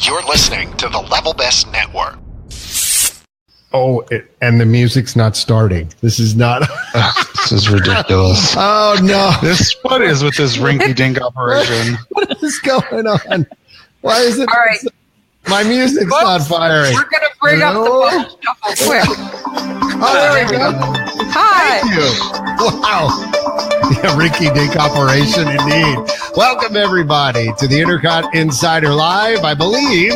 You're listening to the Level Best Network. Oh, and the music's not starting. This is not. This is ridiculous. Oh no! What is with this rinky dink operation? What is going on? Why is it? All right. My music's not firing. We're going to bring up the bus shuffle quick. Oh, there we go. Hi. Thank you. Wow. Yeah, rinky dink operation indeed. Welcome everybody to the INTERCOT Insider Live. I believe.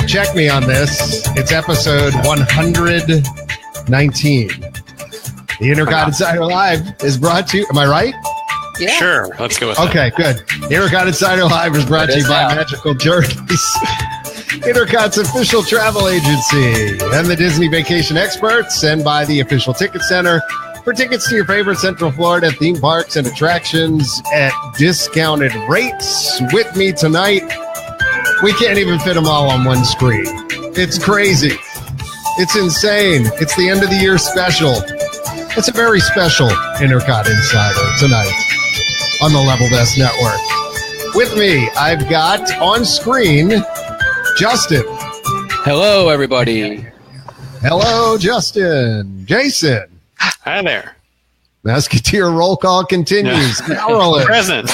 Check me on this. It's episode 119. The INTERCOT Insider Live is brought to you. Am I right? Yeah. Sure. Let's go with Okay, good. The INTERCOT Insider Live is brought to you by Magical Journeys, INTERCOT's official travel agency, and the Disney Vacation Experts, and by the Official Ticket Center for tickets to your favorite Central Florida theme parks and attractions at discounted rates. With me tonight, we can't even fit them all on one screen. It's crazy. It's insane. It's the end of the year special. It's a very special INTERCOT Insider tonight on the Level Best Network. With me, I've got on screen Justin. Hello, everybody. Hello, Justin. Jason. Hi there. Musketeer roll call continues. Carolyn. Present.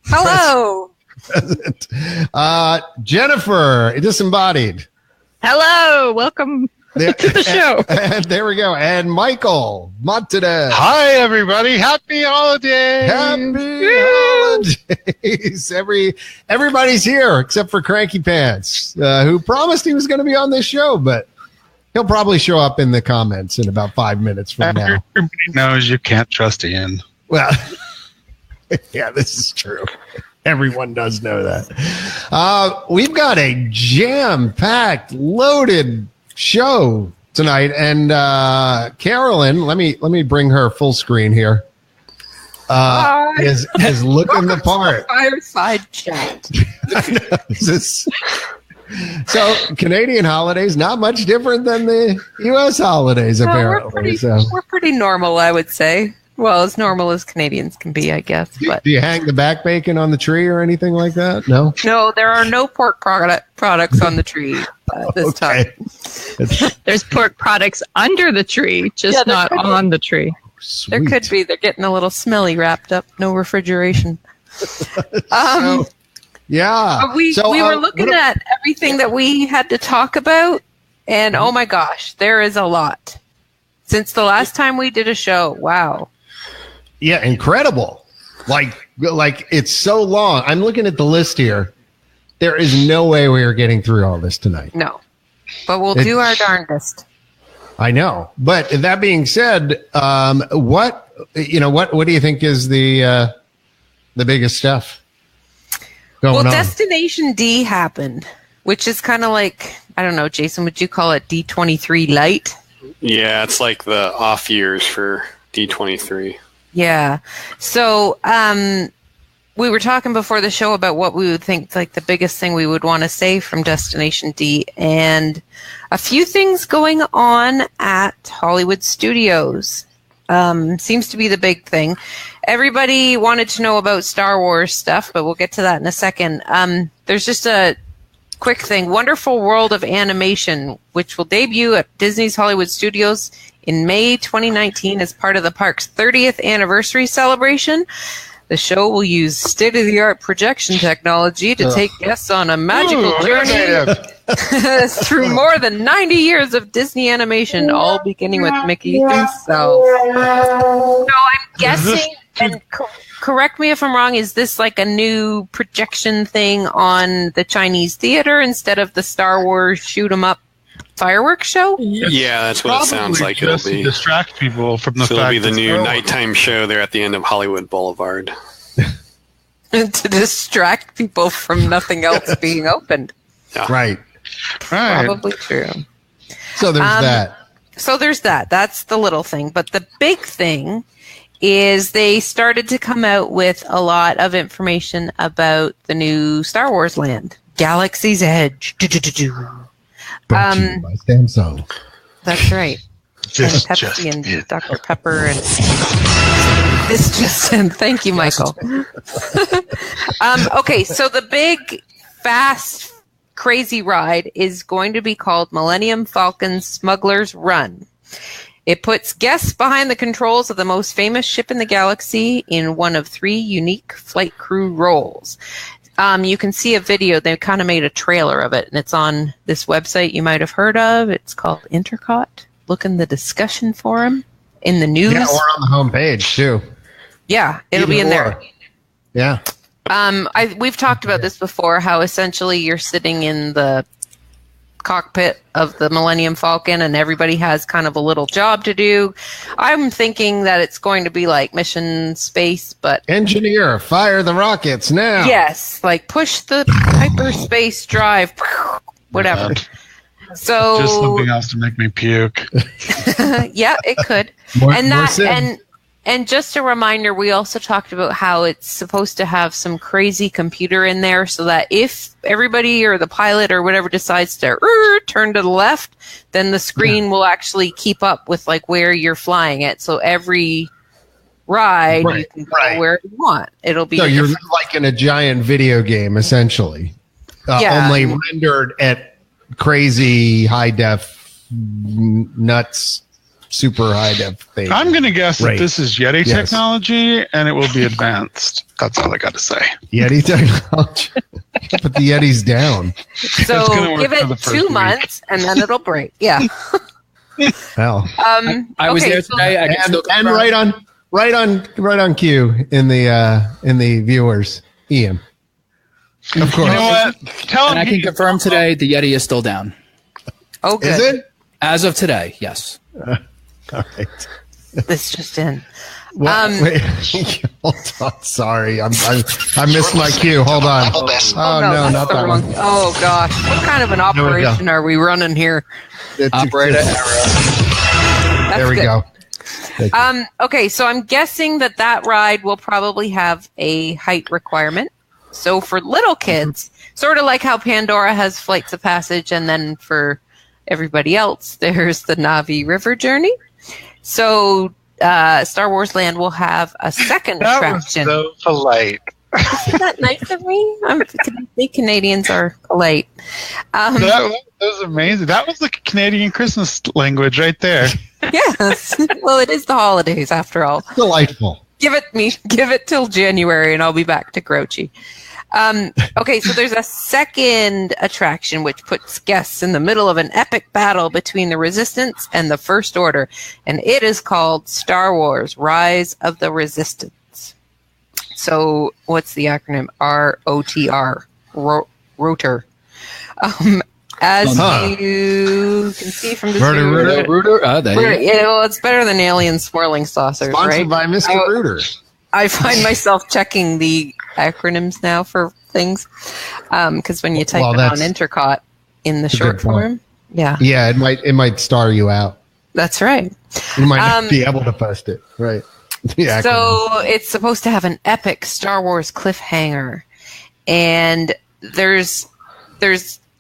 Hello. Present. Jennifer, disembodied. Hello, welcome to the show. And there we go. And Michael Montanez. Hi, everybody. Happy holidays. Happy holidays. Everybody's here except for Cranky Pants, who promised he was going to be on this show, but he'll probably show up in the comments in about 5 minutes from now. Everybody knows you can't trust Ian. Well, yeah, this is true. Everyone does know that. We've got a jam-packed, loaded show tonight, and Carolyn, let me bring her full screen here. Is looking the part. Fireside chat. So Canadian holidays not much different than the U.S. holidays, apparently. We're pretty normal, I would say. Well, as normal as Canadians can be, I guess. But do you hang the back bacon on the tree or anything like that? No? No, there are no pork products on the tree this time. There's pork products under the tree, just not on the tree. Sweet. There could be. They're getting a little smelly wrapped up. No refrigeration. Yeah. But we were looking at everything that we had to talk about, and oh my gosh, there is a lot. Since the last time we did a show, wow. Yeah, incredible. Like it's so long. I'm looking at the list here. There is no way we are getting through all this tonight. No. But we'll do our darndest. I know. But that being said, what do you think is the biggest stuff going on? Destination D happened, which is kind of like, I don't know, Jason, would you call it D23 light? Yeah, it's like the off years for D23. Yeah. So we were talking before the show about what we would think like the biggest thing we would want to say from Destination D, and a few things going on at Hollywood Studios. Seems to be the big thing. Everybody wanted to know about Star Wars stuff, but we'll get to that in a second. There's just a quick thing. Wonderful World of Animation, which will debut at Disney's Hollywood Studios in May 2019 as part of the park's 30th anniversary celebration. The show will use state-of-the-art projection technology to take guests on a magical journey through more than 90 years of Disney animation, all beginning with Mickey himself. So I'm guessing, and correct me if I'm wrong, is this like a new projection thing on the Chinese theater instead of the Star Wars shoot-'em-up fireworks show? Yeah, that's what it sounds like it'll be. To distract people from the fact it'll be the new nighttime show there at the end of Hollywood Boulevard. To distract people from nothing else being opened. Yeah. Right. Probably true. So there's that. So there's that. That's the little thing. But the big thing is they started to come out with a lot of information about the new Star Wars land, Galaxy's Edge. Brought to you by Samsung. That's right. This and Pepsi and Dr. Pepper and this just in. Thank you, Michael. Okay, so the big, fast, crazy ride is going to be called Millennium Falcon Smuggler's Run. It puts guests behind the controls of the most famous ship in the galaxy in one of 3 unique flight crew roles. You can see a video. They kind of made a trailer of it, and it's on this website you might have heard of. It's called INTERCOT. Look in the discussion forum in the news. Yeah, or on the homepage, too. Yeah, it'll be in there. Yeah. We've talked about this before, how essentially you're sitting in the cockpit of the Millennium Falcon and everybody has kind of a little job to do. I'm thinking that it's going to be like Mission Space, but... Engineer, fire the rockets now. Yes, like push the hyperspace drive, whatever. So Just something else to make me puke. yeah, it could. And just a reminder, we also talked about how it's supposed to have some crazy computer in there so that if everybody or the pilot or whatever decides to turn to the left, then the screen will actually keep up with like where you're flying it. So every ride, you can go where you want. It'll be. So you're like in a giant video game, essentially. Only rendered at crazy high def nuts. Super high def thing. I'm going to guess that this is Yeti technology, and it will be advanced. That's all I got to say. Yeti technology. Put the Yetis down. So give it 2 months, and then it'll break. Yeah. Hell. I was there today. And right on cue in the viewers, Ian. Of course. You know what? And I can confirm today the Yeti is still down. Oh, good. Is it? As of today, yes. All right. This just in. Wait, hold on. Sorry, I missed my cue. Hold on. Level best. Oh no, not that one. Oh gosh, what kind of an operation are we running here? Operator error. There we go. Okay, so I'm guessing that ride will probably have a height requirement. So for little kids, sort of like how Pandora has Flights of Passage, and then for everybody else, there's the Na'vi River Journey. So Star Wars Land will have a second attraction. That was so polite. Isn't that nice of me? The Canadians are polite. That was amazing. That was the Canadian Christmas language right there. Yes. Well, it is the holidays after all. Delightful. Give it till January and I'll be back to Grouchy. Okay, so there's a second attraction which puts guests in the middle of an epic battle between the Resistance and the First Order, and it is called Star Wars Rise of the Resistance. So what's the acronym? ROTR. Rotor. As you can see from this it's better than alien swirling saucers, Sponsored right? by Mr. Rooter. I find myself checking the acronyms now for things because when you type it on INTERCOT in the short form, it might star you out. That's right. You might not be able to post it, right? So it's supposed to have an epic Star Wars cliffhanger, and there's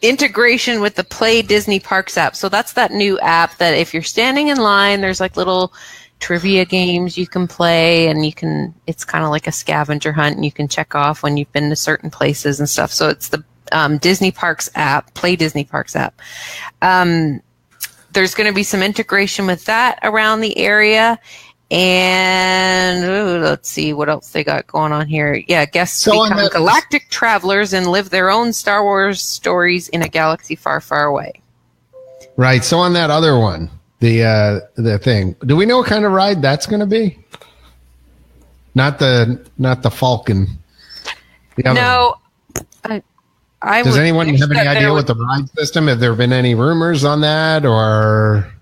integration with the Play Disney Parks app. So that's that new app that if you're standing in line, there's like little trivia games you can play, and it's kind of like a scavenger hunt, and you can check off when you've been to certain places and stuff. So it's the Disney Parks app, Play Disney Parks app. There's going to be some integration with that around the area. And let's see what else they got going on here. Yeah, guests become galactic travelers and live their own Star Wars stories in a galaxy far, far away. Right. So on that other one, the thing, do we know what kind of ride that's going to be? Not the Falcon. No. Does anyone have any idea what the ride system? Have there been any rumors on that, or?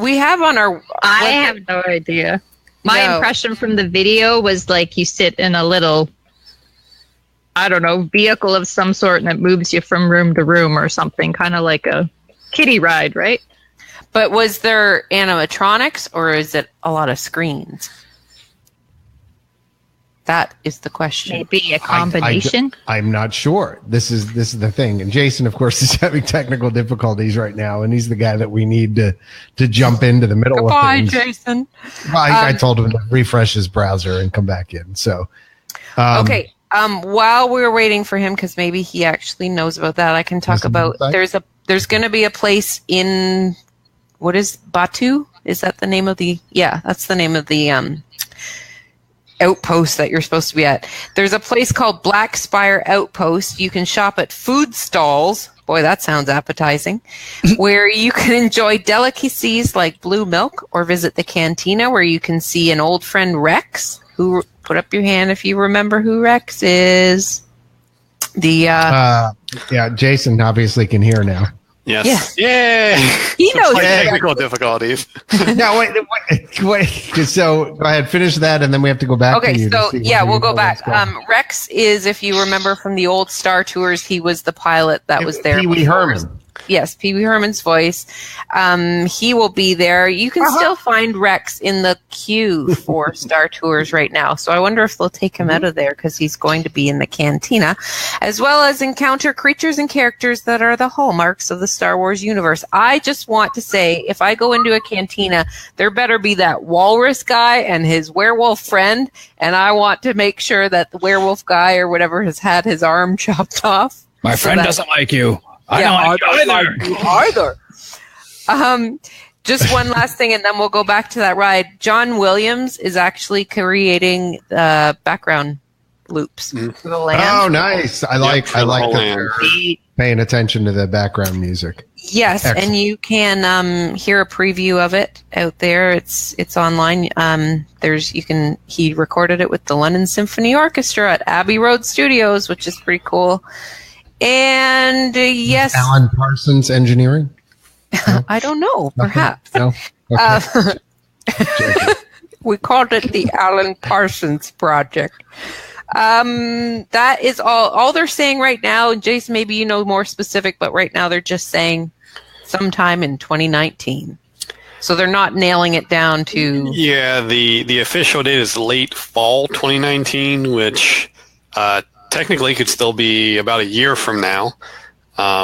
We have on our. I have no idea. My impression from the video was like you sit in a little, I don't know, vehicle of some sort, and it moves you from room to room or something, kind of like a kiddie ride, right? But was there animatronics, or is it a lot of screens? That is the question. Maybe a combination. I'm not sure. This is the thing. And Jason, of course, is having technical difficulties right now, and he's the guy that we need to jump into the middle of things. Goodbye, Jason. I told him to refresh his browser and come back in. So, okay. While we're waiting for him, because maybe he actually knows about that, I can talk about there's going to be a place in what is Batu? Is that the name of the? Yeah, that's the name of the outpost that you're supposed to be at. There's a place called Black Spire Outpost. You can shop at food stalls. Boy, that sounds appetizing. Where you can enjoy delicacies like blue milk, or visit the cantina where you can see an old friend Rex. Who put up your hand if you remember who Rex is? Jason obviously can hear now. Yes. Yeah. He knows technical difficulties. No, wait. So go ahead, finish that, and then we have to go back to you. Okay, so we'll go back. Rex is, if you remember from the old Star Tours, he was the pilot that was there. Pee-wee Herman. Yes, Pee Wee Herman's voice. He will be there. You can still find Rex in the queue for Star Tours right now. So I wonder if they'll take him out of there because he's going to be in the cantina, as well as encounter creatures and characters that are the hallmarks of the Star Wars universe. I just want to say, if I go into a cantina, there better be that walrus guy and his werewolf friend, and I want to make sure that the werewolf guy or whatever has had his arm chopped off. My friend doesn't like you. I don't like you either. Just one last thing, and then we'll go back to that ride. John Williams is actually creating background loops for the land. Oh, nice! I like that they're paying attention to the background music. Yes, excellent. And you can hear a preview of it out there. It's online. He recorded it with the London Symphony Orchestra at Abbey Road Studios, which is pretty cool. And yes, Alan Parsons Engineering. No? I don't know. Perhaps. No. Okay. We called it the Alan Parsons Project. That is all they're saying right now. Jason, maybe you know more specific, but right now they're just saying sometime in 2019. So they're not nailing it down to. Yeah, the official date is late fall 2019, which technically could still be about a year from now.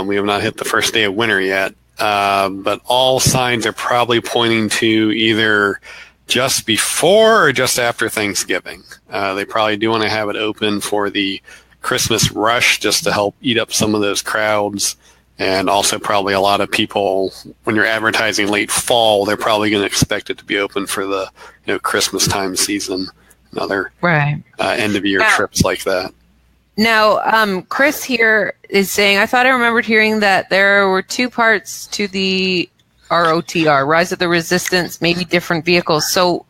We have not hit the first day of winter yet, but all signs are probably pointing to either just before or just after Thanksgiving. They probably do want to have it open for the Christmas rush just to help eat up some of those crowds. And also probably a lot of people, when you're advertising late fall, they're probably going to expect it to be open for the Christmas time season and other end-of-year trips like that. Now, Chris here is saying, I thought I remembered hearing that there were two parts to the ROTR, Rise of the Resistance, maybe different vehicles. So,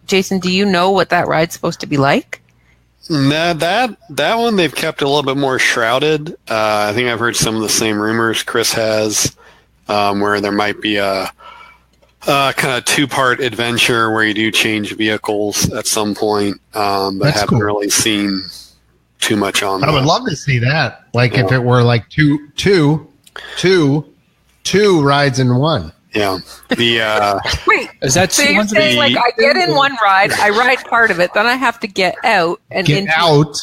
Jason, do you know what that ride's supposed to be like? No, that one they've kept a little bit more shrouded. I think I've heard some of the same rumors Chris has, where there might be a kind of two-part adventure where you do change vehicles at some point, but That's haven't cool. really seen too much on that. I would love to see that. Like if it were like two rides in one. Yeah. Wait, Is that so you're saying like I get in one ride, I ride part of it, then I have to get out and Get out,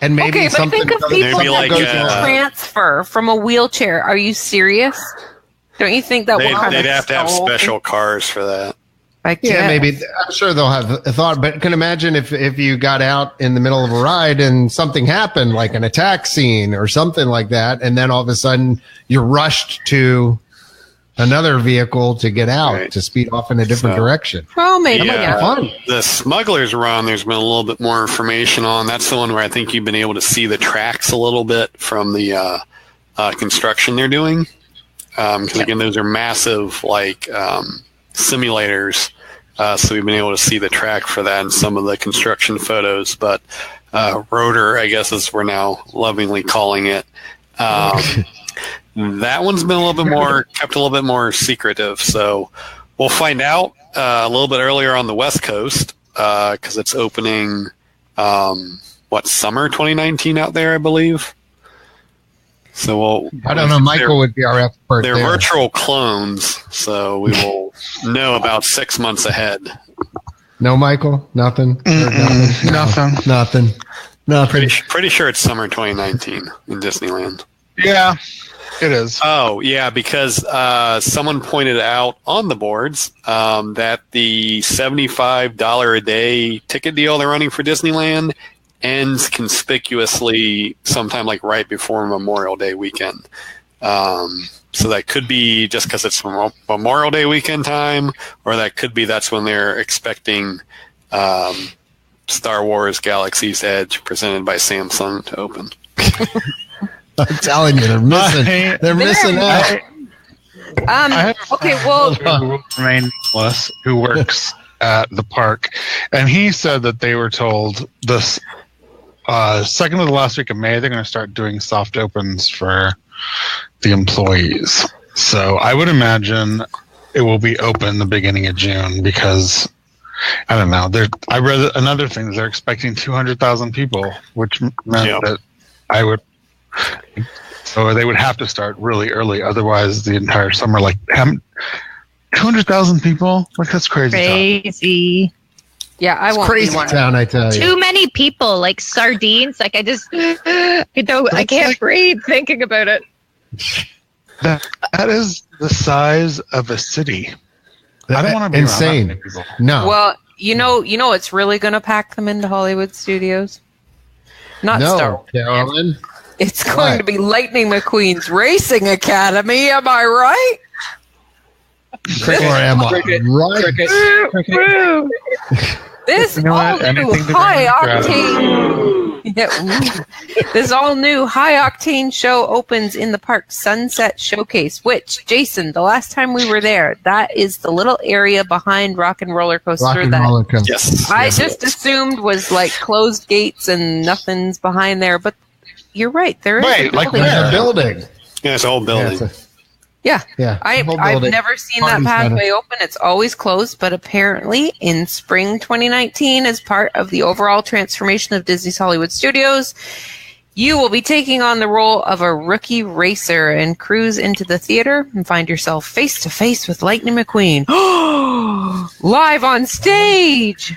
and maybe okay, but something. think of people Maybe like, that transfer from a wheelchair. Are you serious? Don't you think that they'd have to have special cars for that. Yeah, maybe. I'm sure they'll have a thought, but can imagine if you got out in the middle of a ride and something happened, like an attack scene or something like that, and then all of a sudden you're rushed to another vehicle to get out to speed off in a different direction. Well, maybe. Fun. The Smuggler's Run, there's been a little bit more information on. That's the one where I think you've been able to see the tracks a little bit from the construction they're doing. Because again, those are massive simulators. So we've been able to see the track for that in some of the construction photos. But Rotor, I guess, as we're now lovingly calling it. That one's been kept a little bit more secretive. So we'll find out a little bit earlier on the West Coast because it's opening, summer 2019 out there, I believe. So I don't know. Michael would be our expert. They're virtual clones, so we will know about 6 months ahead. No, Michael? Nothing? Nothing. Pretty sure it's summer 2019 in Disneyland. Yeah, it is. Oh, yeah, because someone pointed out on the boards that the $75 a day ticket deal they're running for Disneyland ends conspicuously sometime like right before Memorial Day weekend. So that could be just because it's Memorial Day weekend time, or that could be that's when they're expecting Star Wars Galaxy's Edge presented by Samsung to open. I'm telling you, they're missing. They're missing out. Okay, well, who works at the park, and he said that they were told this second of the last week of May they're going to start doing soft opens for the employees. So I would imagine it will be open the beginning of June because I don't know. I read another thing. They're expecting 200,000 people, which meant that I would. So they would have to start really early, otherwise the entire summer. Like 200,00000 people, like that's crazy. Crazy. Yeah, I won't. Crazy town, I tell you. Too many people, like sardines. Like I just, I can't breathe thinking about it. That is the size of a city. I don't want to be insane. around that many people. No. Well, you know, it's really going to pack them into Hollywood studios. Not Star Wars. Carolyn. It's going to be Lightning McQueen's Racing Academy. Am I right? Or am I right? This all new high octane. This all new high octane show opens in the park's Sunset Showcase. Which, Jason, the last time we were there, that is the little area behind Rock and Roller Coaster Yes. I just assumed was like closed gates and nothing's behind there. But you're right. There is a building. Yeah, it's a whole building. Yeah. I've building. never seen that pathway open. It's always closed, but apparently in spring 2019, as part of the overall transformation of Disney's Hollywood Studios, you will be taking on the role of a rookie racer and cruise into the theater and find yourself face to face with Lightning McQueen. Live on stage!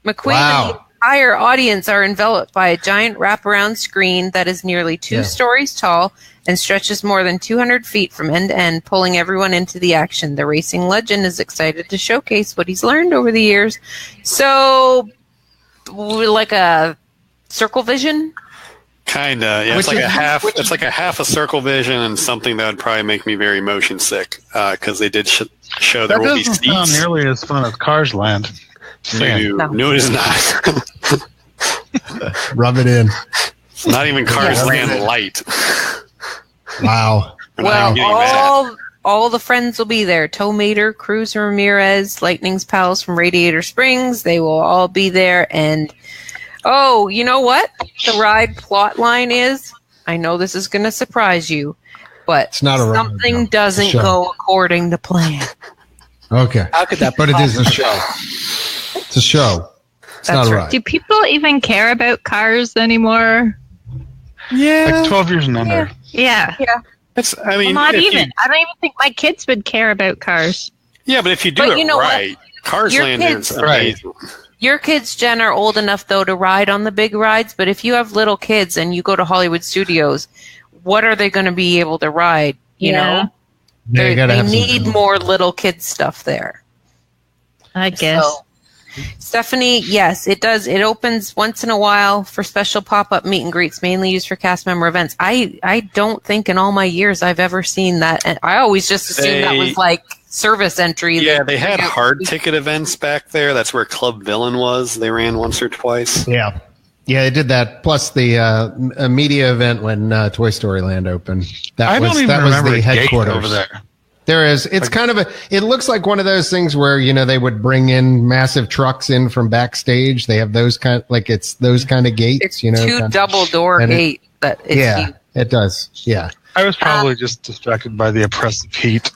McQueen and the entire audience are enveloped by a giant wraparound screen that is nearly 2 stories tall and stretches more than 200 feet from end to end, pulling everyone into the action. The racing legend is excited to showcase what he's learned over the years. So, like a circle vision? Kinda, yeah. It's like a half a circle vision and something that would probably make me very motion sick because they did show there will be seats. That doesn't sound nearly as fun as Cars Land. No, it is not. Rub it in. It's not even Cars Land light. Wow. Well, all the friends will be there. Tow Mater, Cruz Ramirez, Lightning's pals from Radiator Springs. They will all be there. And, oh, you know what? The ride plot line is, I know this is going to surprise you, but it's not a ride, something doesn't go according to plan. Okay. How could that? But it is a show. It's a show. It's not a ride. Do people even care about cars anymore? Yeah. Like 12 years and under. Yeah. I mean, not even. I don't even think my kids would care about cars. Yeah, but if you do it right, Cars Land is amazing. Your kids, Jen, are old enough, though, to ride on the big rides. But if you have little kids and you go to Hollywood Studios, what are they going to be able to ride? You know? They need more little kid stuff there. I guess. So, Stephanie, yes, it does. It opens once in a while for special pop-up meet and greets, mainly used for cast member events. I don't think in all my years I've ever seen that. And I always just assumed that was like service entry. Yeah, they had hard ticket events back there. That's where Club Villain was. They ran once or twice. Yeah. Yeah, they did that. Plus the a media event when Toy Story Land opened. That was the headquarters over there. There is. It's kind of it looks like one of those things where, they would bring in massive trucks in from backstage. They have those it's those kind of gates, it's 2 double door gate that is huge. It does. Yeah. I was probably just distracted by the oppressive heat.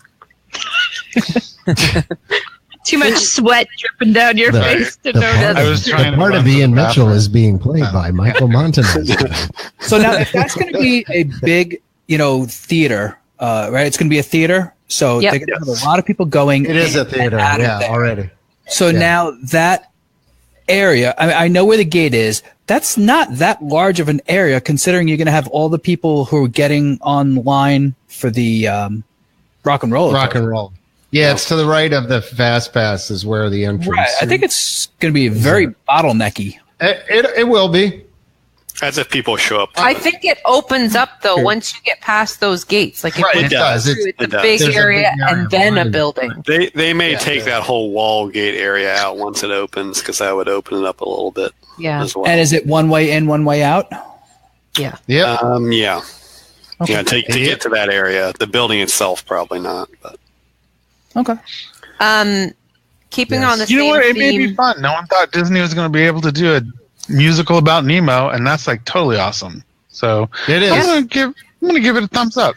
Too much sweat dripping down your face to notice. I was trying the part of Ian Mitchell is being played by Michael Montanez. So now, if that's going to be a big, theater, right? It's going to be a theater. So they're going to have a lot of people going. It is a theater, already. So now that area, I know where the gate is. That's not that large of an area, considering you're going to have all the people who are getting online for the rock and roll. Rock and roll. Yeah, it's to the right of the Fast Pass is where the entrance. Right. I think it's going to be very bottlenecky. It will be. As if people show up. I think it opens up though once you get past those gates. Like Right, it does. It's a There's big a big area area and then a behind it. building. They may take that whole wall gate area out once it opens, because that would open it up a little bit Yeah. as well. And is it one way in, one way out? Yeah. Yep. Yeah. Yeah, to get to that area. The building itself, probably not. But Okay. Keeping Yes. on the You know same what? It may be theme. fun. No one thought Disney was going to be able to do a musical about Nemo, and that's like totally awesome. So It is. I'm gonna give it a thumbs up.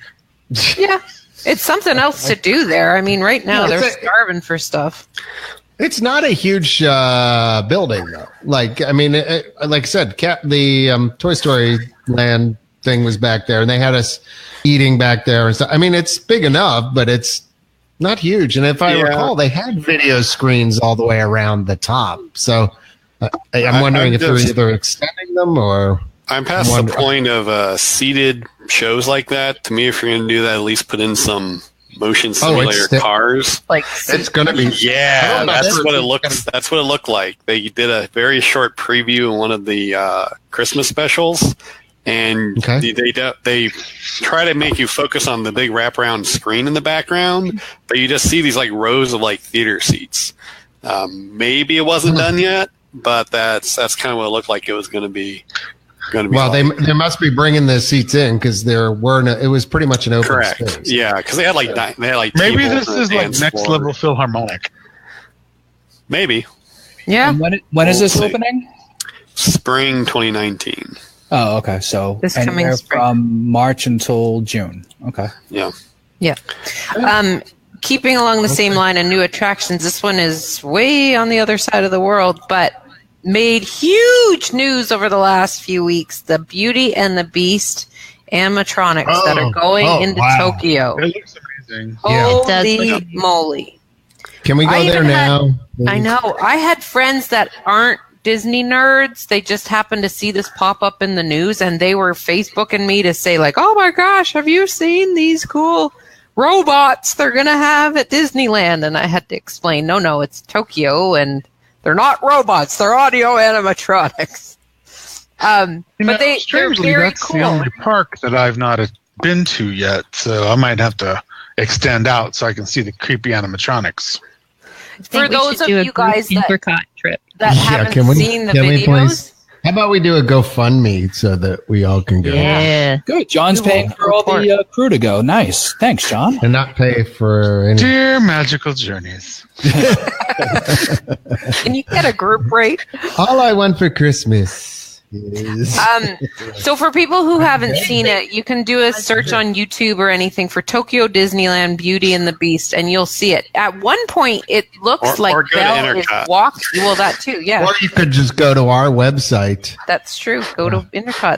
Yeah. It's something else to do there. I mean, right now No, they're it's starving for stuff. It's not a huge building, though. Like, I mean, like I said, the Toy Story Land thing was back there, and they had us eating back there and stuff. I mean, it's big enough, but it's not huge. And if I recall, they had video screens all the way around the top. So I'm wondering if they're either extending them or... I'm past the point of seated shows like that. To me, if you're going to do that, at least put in some motion simulator cars. Like It's going to be... Yeah, that's what it looks. That's what it looked like. They did a very short preview in one of the Christmas specials, and they try to make you focus on the big wraparound screen in the background, but you just see these like rows of like theater seats. Maybe it wasn't done yet, but that's kind of what it looked like it was going to be. Well, they must be bringing the seats in because it was pretty much an open space. Yeah, because they had like Maybe tables this is like and next floor. level Philharmonic. Maybe Yeah. And when is this see. opening? spring 2019. Oh, okay. So This coming anywhere spring. from March until June. Okay. Yeah. Yeah. Keeping along the same line of new attractions, this one is way on the other side of the world, but made huge news over the last few weeks. The Beauty and the Beast animatronics that are going into Tokyo. It looks amazing. Holy moly. Can we go I there even now? I know. I had friends that aren't Disney nerds. They just happened to see this pop up in the news, and they were Facebooking me to say, like, oh my gosh, have you seen these cool robots they're going to have at Disneyland? And I had to explain, no, it's Tokyo, and they're not robots. They're audio animatronics. But they're strangely, very that's cool. the only park that I've not been to yet, so I might have to extend out so I can see the creepy animatronics. For those of you guys INTERCOT trip. that haven't seen the videos, how about we do a GoFundMe so that we all can go Yeah. Good. John's paying for all the crew to go. Nice. Thanks, John. and not pay for any? Dear Magical Journeys. can you get a group rate? All I want for Christmas is... So for people who haven't seen it, you can do a search on YouTube or anything for Tokyo Disneyland Beauty and the Beast, and you'll see it. At one point, it looks Or like go to Belle is INTERCOT. walking. Well, that too, yeah, Or you could just go to our website, that's true. Go to INTERCOT.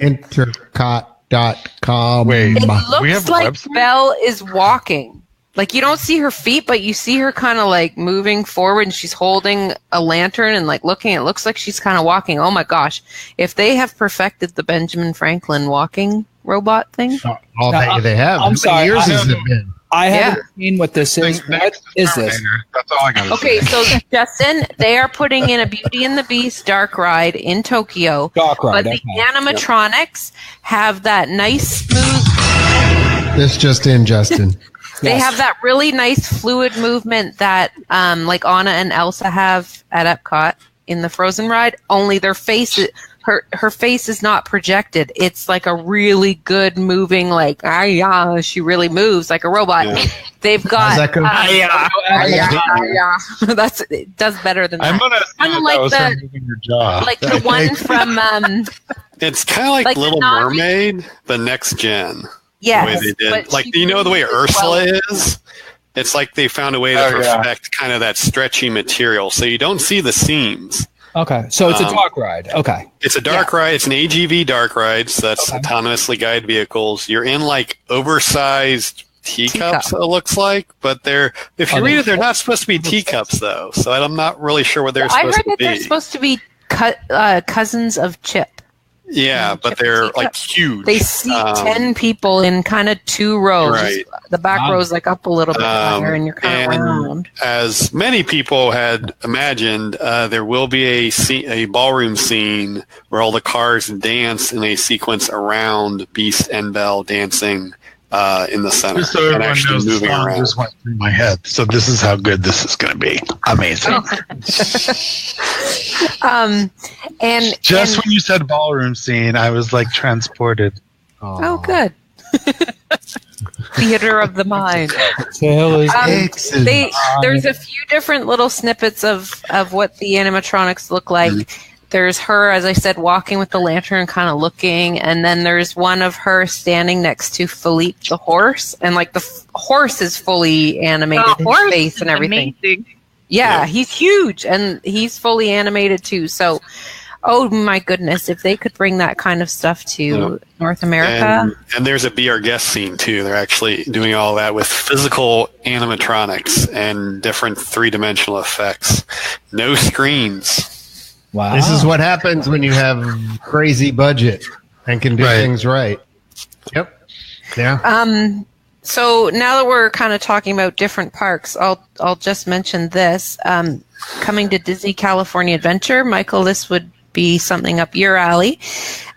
intercot.com. Wait. It we looks have a like website? Belle is walking. Like, you don't see her feet, but you see her kind of like moving forward, and she's holding a lantern and like looking. It looks like she's kind of walking. Oh my gosh. If they have perfected the Benjamin Franklin walking robot thing. All Now, they have. I'm sorry, Years I- has it been? I haven't seen what this is. Next What is this? Terminator. That's all I got to Okay, say. so Justin, they are putting in a Beauty and the Beast dark ride in Tokyo. Dark ride, But the okay. animatronics have that nice smooth, This just in, Justin. they Yes. have that really nice fluid movement that like Anna and Elsa have at Epcot in the Frozen ride, only their face her face is not projected. It's like a really good moving, like she really moves like a robot. Yeah. They've got How's that go? that's it does better than I'm that. going to Kinda assume like that was her the- moving her jaw. Like the one from It's kind of like, Like the Little non- Mermaid, the next gen. yes, The way they did. but Like, she you know the way moves Ursula well. is? It's like they found a way to Oh, yeah. perfect kind of that stretchy material, so you don't see the seams. Okay. So it's a dark ride. Okay. It's a dark ride. It's an AGV dark ride, so that's autonomously guided vehicles. You're in like oversized teacups, Teacup. it looks like, but if you read it, they're not supposed to be teacups though. So I'm not really sure what they're I supposed heard to that be. they're supposed to be cousins of Chip. Yeah, but they're like huge. They seat 10 people in kind of 2 rows. Right. The back row's like up a little bit higher, and you're kind of round. As many people had imagined, there will be a ballroom scene where all the cars dance in a sequence around Beast and Belle dancing in the center. Just so and everyone actually knows, moving the song around. just went through my head. So this is how good this is going to be. Amazing. And Just when you said ballroom scene, I was like transported. Oh, good. Theater of the mind. There's a few different little snippets of what the animatronics look like. There's her, as I said, walking with the lantern, kind of looking, and then there's one of her standing next to Philippe the horse, and like the horse is fully animated, his face and everything. Amazing. Yeah, he's huge, and he's fully animated too. So, oh my goodness, if they could bring that kind of stuff to North America. And there's a Be Our Guest scene too. They're actually doing all that with physical animatronics and different 3-dimensional effects. No screens. Wow. This is what happens when you have crazy budget and can do things right. Yep. Yeah. So now that we're kind of talking about different parks, I'll just mention this. Coming to Disney California Adventure, Michael, this would be something up your alley.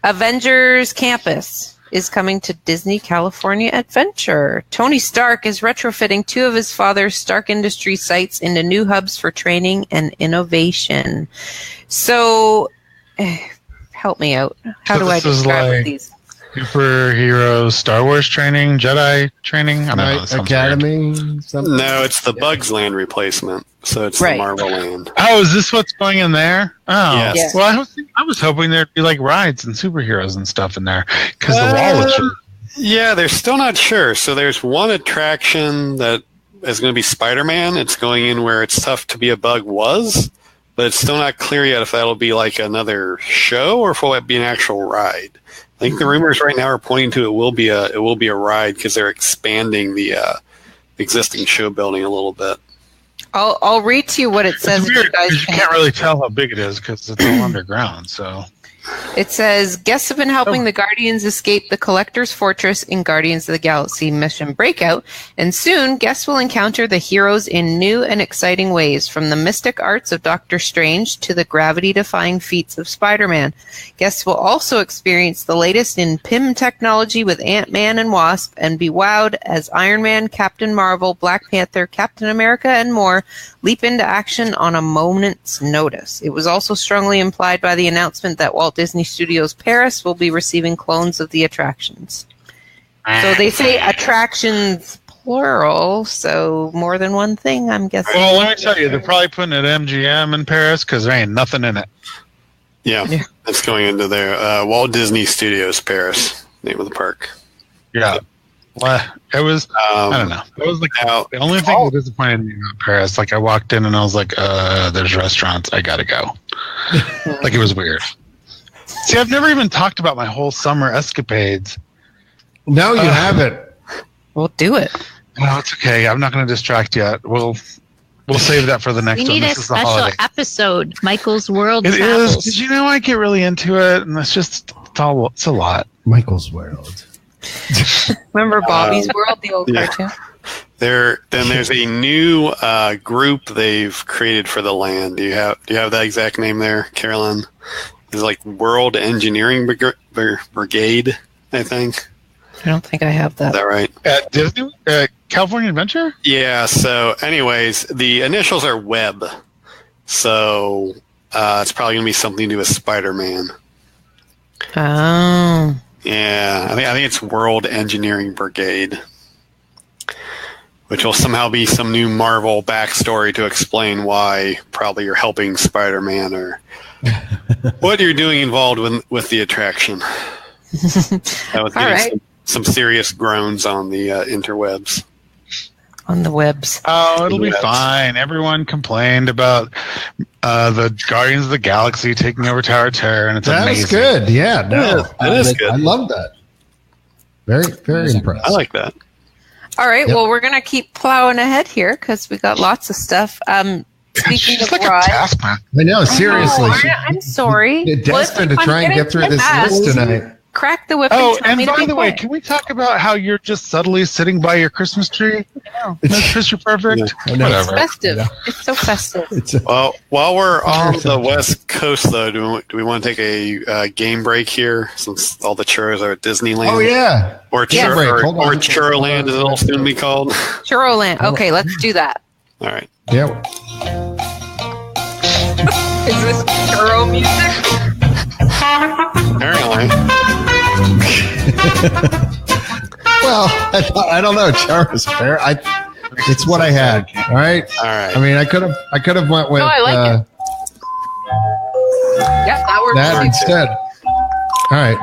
Avengers Campus is coming to Disney California Adventure. Tony Stark is retrofitting 2 of his father's Stark Industries sites into new hubs for training and innovation. So, help me out. How do I describe these? Superhero Star Wars training, Jedi training, I don't know, Academy. Something. No, it's the Bugs Land replacement. So it's the Marvel Land. Oh, is this what's going in there? Oh, yes. Well, I was hoping there'd be like rides and superheroes and stuff in there because the wall is. Yeah, they're still not sure. So there's one attraction that is going to be Spider-Man. It's going in where It's Tough to Be a Bug was, but it's still not clear yet if that'll be like another show or if it'll be an actual ride. I think the rumors right now are pointing to it will be a ride because they're expanding the existing show building a little bit. I'll read to you what it says. It's weird because you can't really tell how big it is because it's all underground. So it says guests have been helping the Guardians escape the Collector's Fortress in Guardians of the Galaxy Mission Breakout, and soon guests will encounter the heroes in new and exciting ways, from the mystic arts of Doctor Strange to the gravity-defying feats of Spider-Man. Guests will also experience the latest in PIM technology with Ant-Man and Wasp, and be wowed as Iron Man, Captain Marvel, Black Panther, Captain America, and more leap into action on a moment's notice. It was also strongly implied by the announcement that Walt Disney Studios Paris will be receiving clones of the attractions. So they say attractions plural, so more than one thing, I'm guessing. Well, let me tell you, they're probably putting it at MGM in Paris because there ain't nothing in it. Yeah, that's going into their Walt Disney Studios Paris, name of the park. Yeah. Well, it was, I don't know. It was like the only thing that disappointed me about Paris. Like, I walked in and I was like, there's restaurants. I got to go. Like, it was weird. See, I've never even talked about my whole summer escapades. No, you haven't. We'll do it. No, it's okay. I'm not going to distract yet. We'll save that for the next We one. need This a is the special holiday. episode, Michael's World It Travels. is. Did you know I get really into it? And it's a lot. Michael's World. Remember Bobby's World, the old cartoon? Then there's a new group they've created for the land. Do you have that exact name there, Carolyn? It's like World Engineering Brigade, I think. I don't think I have that. Is that right? At Disney? California Adventure? Yeah, so anyways, the initials are Web. So it's probably going to be something to do with Spider-Man. Oh. Yeah, I think it's World Engineering Brigade, which will somehow be some new Marvel backstory to explain why probably you're helping Spider-Man or what you're doing involved with the attraction. That was getting some serious groans on the interwebs. On the webs. Oh, it'll be fine. Everyone complained about the Guardians of the Galaxy taking over Tower of Terror, and it's amazing. That's good. Yeah, no, it is good. I love that. Very, very impressed. I like that. All right, well, we're going to keep plowing ahead here because we got lots of stuff. speaking She's of like a Rod, taskmaster. I know, seriously. I'm sorry. You're destined to Well, try and get through this list tonight. Crack the whip. Oh, tell and me to by be the way, quiet. can we talk about how you're just subtly sitting by your Christmas tree? No. That's Mr. Perfect. I know. Whatever. Festive. Yeah. It's so festive. Well, while we're on the West Coast, though, do we want to take a game break here since all the churros are at Disneyland? Oh, yeah. Or Game break. Hold on. Churroland, as it'll soon be called. Churroland. Okay, let's do that. All right. Yeah. Is this churro music? Apparently. Well, I don't know. Churros fair. It's what I had. All right. All right. I mean, I could have went with I like it. Yep, that works. that too. instead. All right.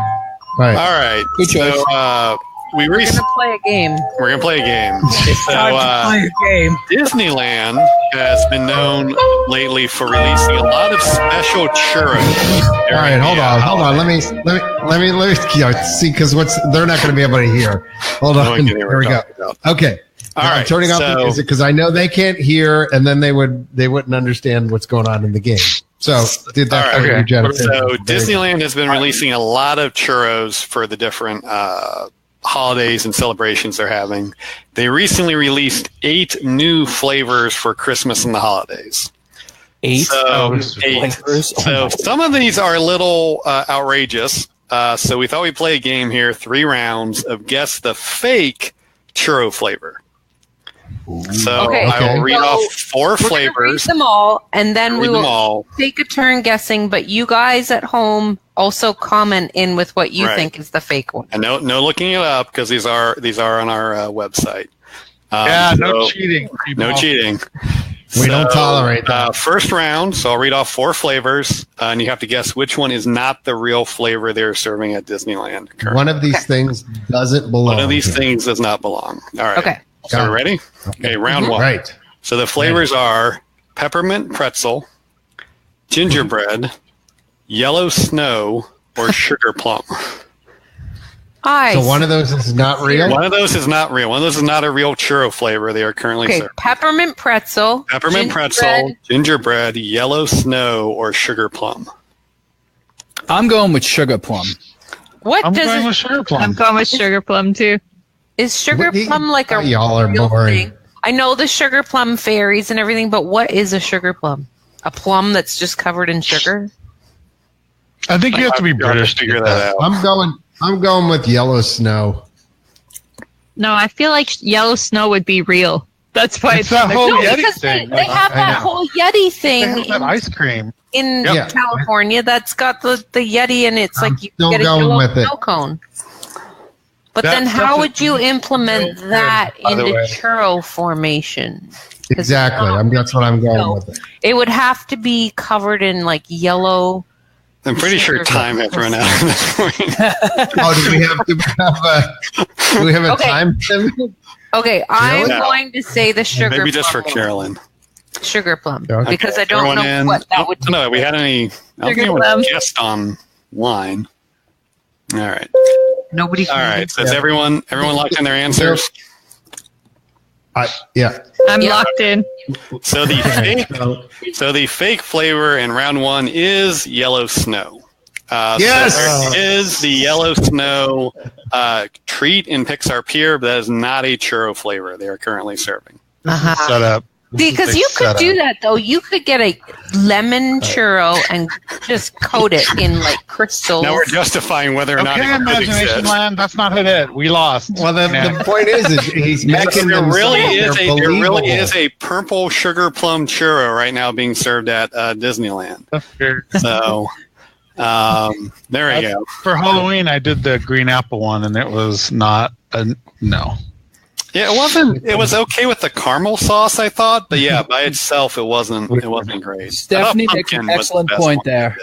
Right. All right. Good choice. So, We're gonna play a game. we're going to play a game. So, Play a game. Disneyland has been known lately for releasing a lot of special churros. All right, hold on. Let me see, because they're not going to be able to hear. Hold on. Okay, Here we go. Okay. All I'm right, turning off the so- music because I know they can't hear, and then they wouldn't understand what's going on in the game. So did that All for right. you, Jennifer. So Disneyland has been releasing a lot of churros for the different holidays and celebrations they're having. They recently released 8 new flavors for Christmas and the holidays. 8 So, 8. flavors. Oh So my- some of these are a little outrageous. So we thought we'd play a game here, 3 rounds of guess the fake churro flavor. So Okay. I will read So off 4 We're gonna read flavors. them all, and then we Read them will all. take a turn guessing. But you guys at home also comment in with what you Right. think is the fake one. And no looking it up because these are on our website. Yeah, no so- cheating. No people. cheating. We don't tolerate that. First round, so I'll read off 4 flavors, and you have to guess which one is not the real flavor they're serving at Disneyland. currently. One of these things doesn't belong. One of these here. things does not belong. All right. Okay. So we're ready? Okay, round 1. Right. So the flavors are peppermint pretzel, gingerbread, yellow snow, or sugar plum. So one of those is not real. One of those is not real. One of those is not a real churro flavor they are currently Okay, serving. peppermint pretzel. Peppermint pretzel, gingerbread, yellow snow, or sugar plum. I'm going with sugar plum. What I'm does going it, with sugar plum. I'm going with sugar plum too. is sugar What do you- plum like a y'all are real boring. thing? I know the sugar plum fairies and everything, but what is a sugar plum? A plum that's just covered in sugar? I think you have to be You'll have to British to figure get that out. I'm going with yellow snow. No, I feel like yellow snow would be real. That's why It's that whole No, Yeti because thing. they have I that know. whole Yeti They have thing that ice cream. in Yeah. California that's got the Yeti, and it's I'm like you still get a going yellow with it. snow cone. But That then stuff how is would you implement so that good, by the into way. churro formation? 'Cause Exactly. That's what I'm going with. It. it would have to be covered in like yellow. I'm pretty sure time has run out at this point. Oh, do we have a Okay. time limit? Okay, I'm No. going to say the sugar. Maybe just for plum. Carolyn. Sugar plum, Okay. because I don't Everyone know in. what that would be. No, we had any. I don't think Sugar anyone plum. guessed online. All right. Nobody. All right. So is everyone locked in their answers? Yeah. I'm Yeah. locked in. So the fake flavor in round 1 is yellow snow. Yes! So there is the yellow snow treat in Pixar Pier, but that is not a churro flavor they are currently serving. Uh-huh. Set up. Because you could do that though. You could get a lemon churro and just coat it in like crystals. Now we're justifying whether or not Okay, it could Imagination exist. Land. That's not it. We lost. Well, the point is he's making There them really sound is they're there really believable. is a purple sugar plum churro right now being served at Disneyland. So there we go. For Halloween, I did the green apple one, and it was not a no. Yeah, it wasn't. It was okay with the caramel sauce, I thought, but yeah, by itself, it wasn't. It wasn't great. Stephanie I thought makes an pumpkin was the excellent best point one. there.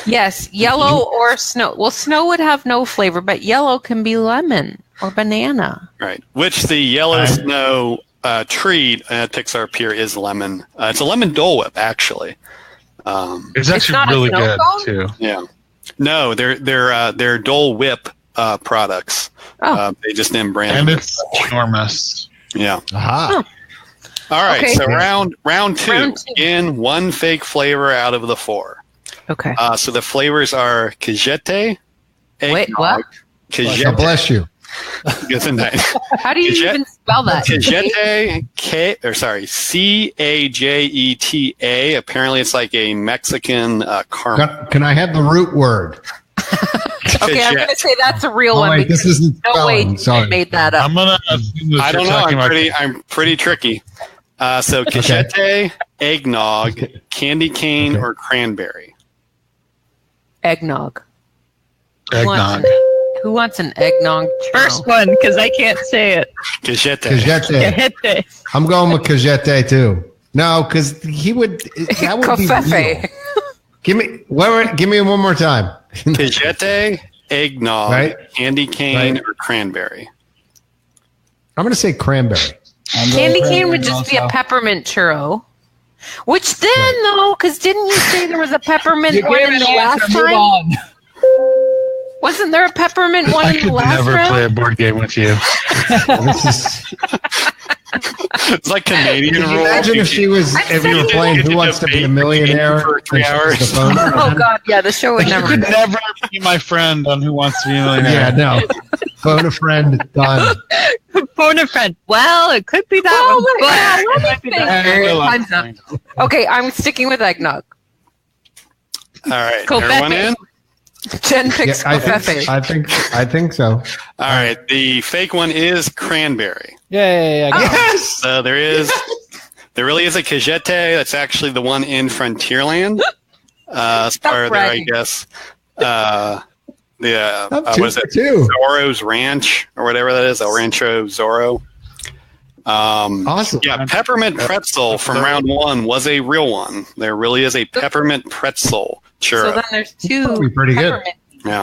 Yes, yellow or snow. Well, snow would have no flavor, but yellow can be lemon or banana. Right. Which the yellow snow treat at Pixar Pier is lemon. It's a lemon Dole Whip, actually. It's actually not a really snow good cone? too. Yeah. No, they're Dole Whip products. Oh. They just didn't brand And them. it's enormous. Yeah. Aha. All right, Okay. so round two. Round two. In one fake flavor out of the 4. Okay. So the flavors are Cajete, Wait, what? God Cajete. bless you. Good night. How do you Cajete- even spell that? Cajete, C-A-J-E-T-A. Apparently, it's like a Mexican caramel. Can I have the root word? Okay, I'm going to say that's a real one. Wait, this because isn't no way spelling. you Sorry. made that up. I'm gonna assume that I don't you're know. talking about I'm pretty tricky. So Cajete, eggnog, candy cane, or cranberry. Eggnog. eggnog. Who wants an eggnog? churro? First one, because I can't say it. Cajete. Cajete. Cajete. I'm going with Cajete too. No, because he would. That would be Covfefe. real. Give me one more time. Cajete, eggnog, Right. candy cane, Right. or cranberry. I'm going to say cranberry. Candy cane would just be a peppermint churro. Which then, though, because didn't you say there was a peppermint one in the last time? Wasn't there a peppermint one I in the could last never round? play a board game with you. This is. It's like Canadian Can you rules. imagine if we were playing Who Wants to Be a Millionaire for 3 hours? The phone Oh, God, yeah, the show would You never could end. never be my friend on Who Wants to Be a Millionaire. Yeah, no. Phone a friend, done. Phone a friend. Well, it could be that Oh, one. my But God, let me think. Time's up. Okay, I'm sticking with eggnog. All right, Covfefe. everyone in? Jen picks I Covfefe. think so. All right, the fake one is cranberry. Yeah. Yes. So there really is a Cajete. That's actually the one in Frontierland. As part of their, I bragging. guess, I'm what two is for it? two. Zorro's Ranch or whatever that is. El Rancho Zorro. Awesome. Yeah, peppermint pretzel from round 1 was a real one. There really is a peppermint pretzel churro. So then there's two. Probably pretty good. peppermint. Yeah.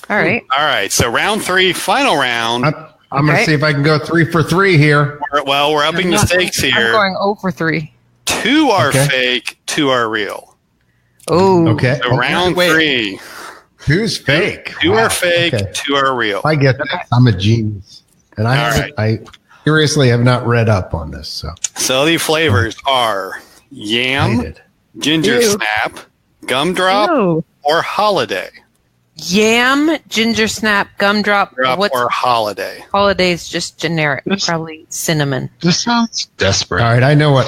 All right. All right. So round 3, final round. I'm going to see if I can go 3 for 3 here. We're upping the stakes I'm here. going 0 for 3. 2 are Okay. fake, 2 are real. Oh. Okay. So round 3, Who's fake? 2 Wow. are fake, Okay. 2 are real. I get that. I'm a genius, and I seriously have not read up on this. So The flavors are yam, excited. ginger Ew. snap, gumdrop, oh, or holiday. Yam, ginger snap, gumdrop. What's Or holiday. holidays? Just generic. Probably cinnamon. This sounds desperate. All right, I know what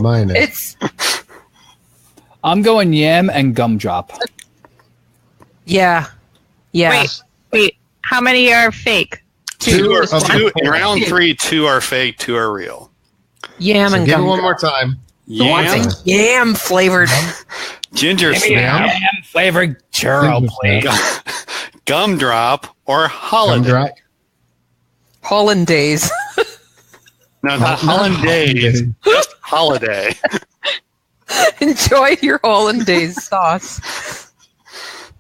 mine is. It's I'm going yam and gumdrop. yeah. wait. How many are fake? Two Okay. in round 3, 2 are fake, 2 are real. Yam So and give it gumdrop. one more time. Yam, Yam flavored. ginger snap, Yam flavored churro, Ginger snap. please. gumdrop, or holiday. Gumdrop. Hollandaise. No, not hollandaise, just holiday. Enjoy your hollandaise sauce.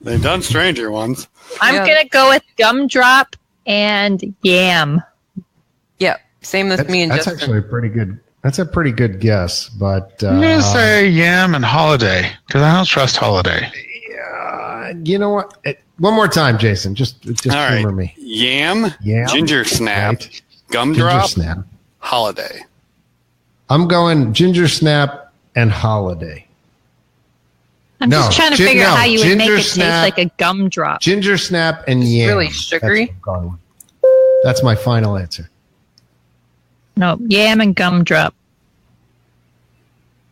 They've done stranger ones. I'm Yeah. going to go with gumdrop and yam. Yep. Same with me and That's Justin. actually a pretty good. That's a pretty good guess, but I'm going to say yam and holiday because I don't trust holiday. you know what? One more time, Jason. Just All right. humor me. Yam, Yam, ginger snap, right. Ginger gumdrop, snap. holiday. I'm going ginger snap and holiday. I'm No, just trying to gin- figure no, out how you would make ginger it snap. taste like a gumdrop. Ginger snap and yam. really sugary? That's what I'm going with. That's my final answer. No, yam and gumdrop.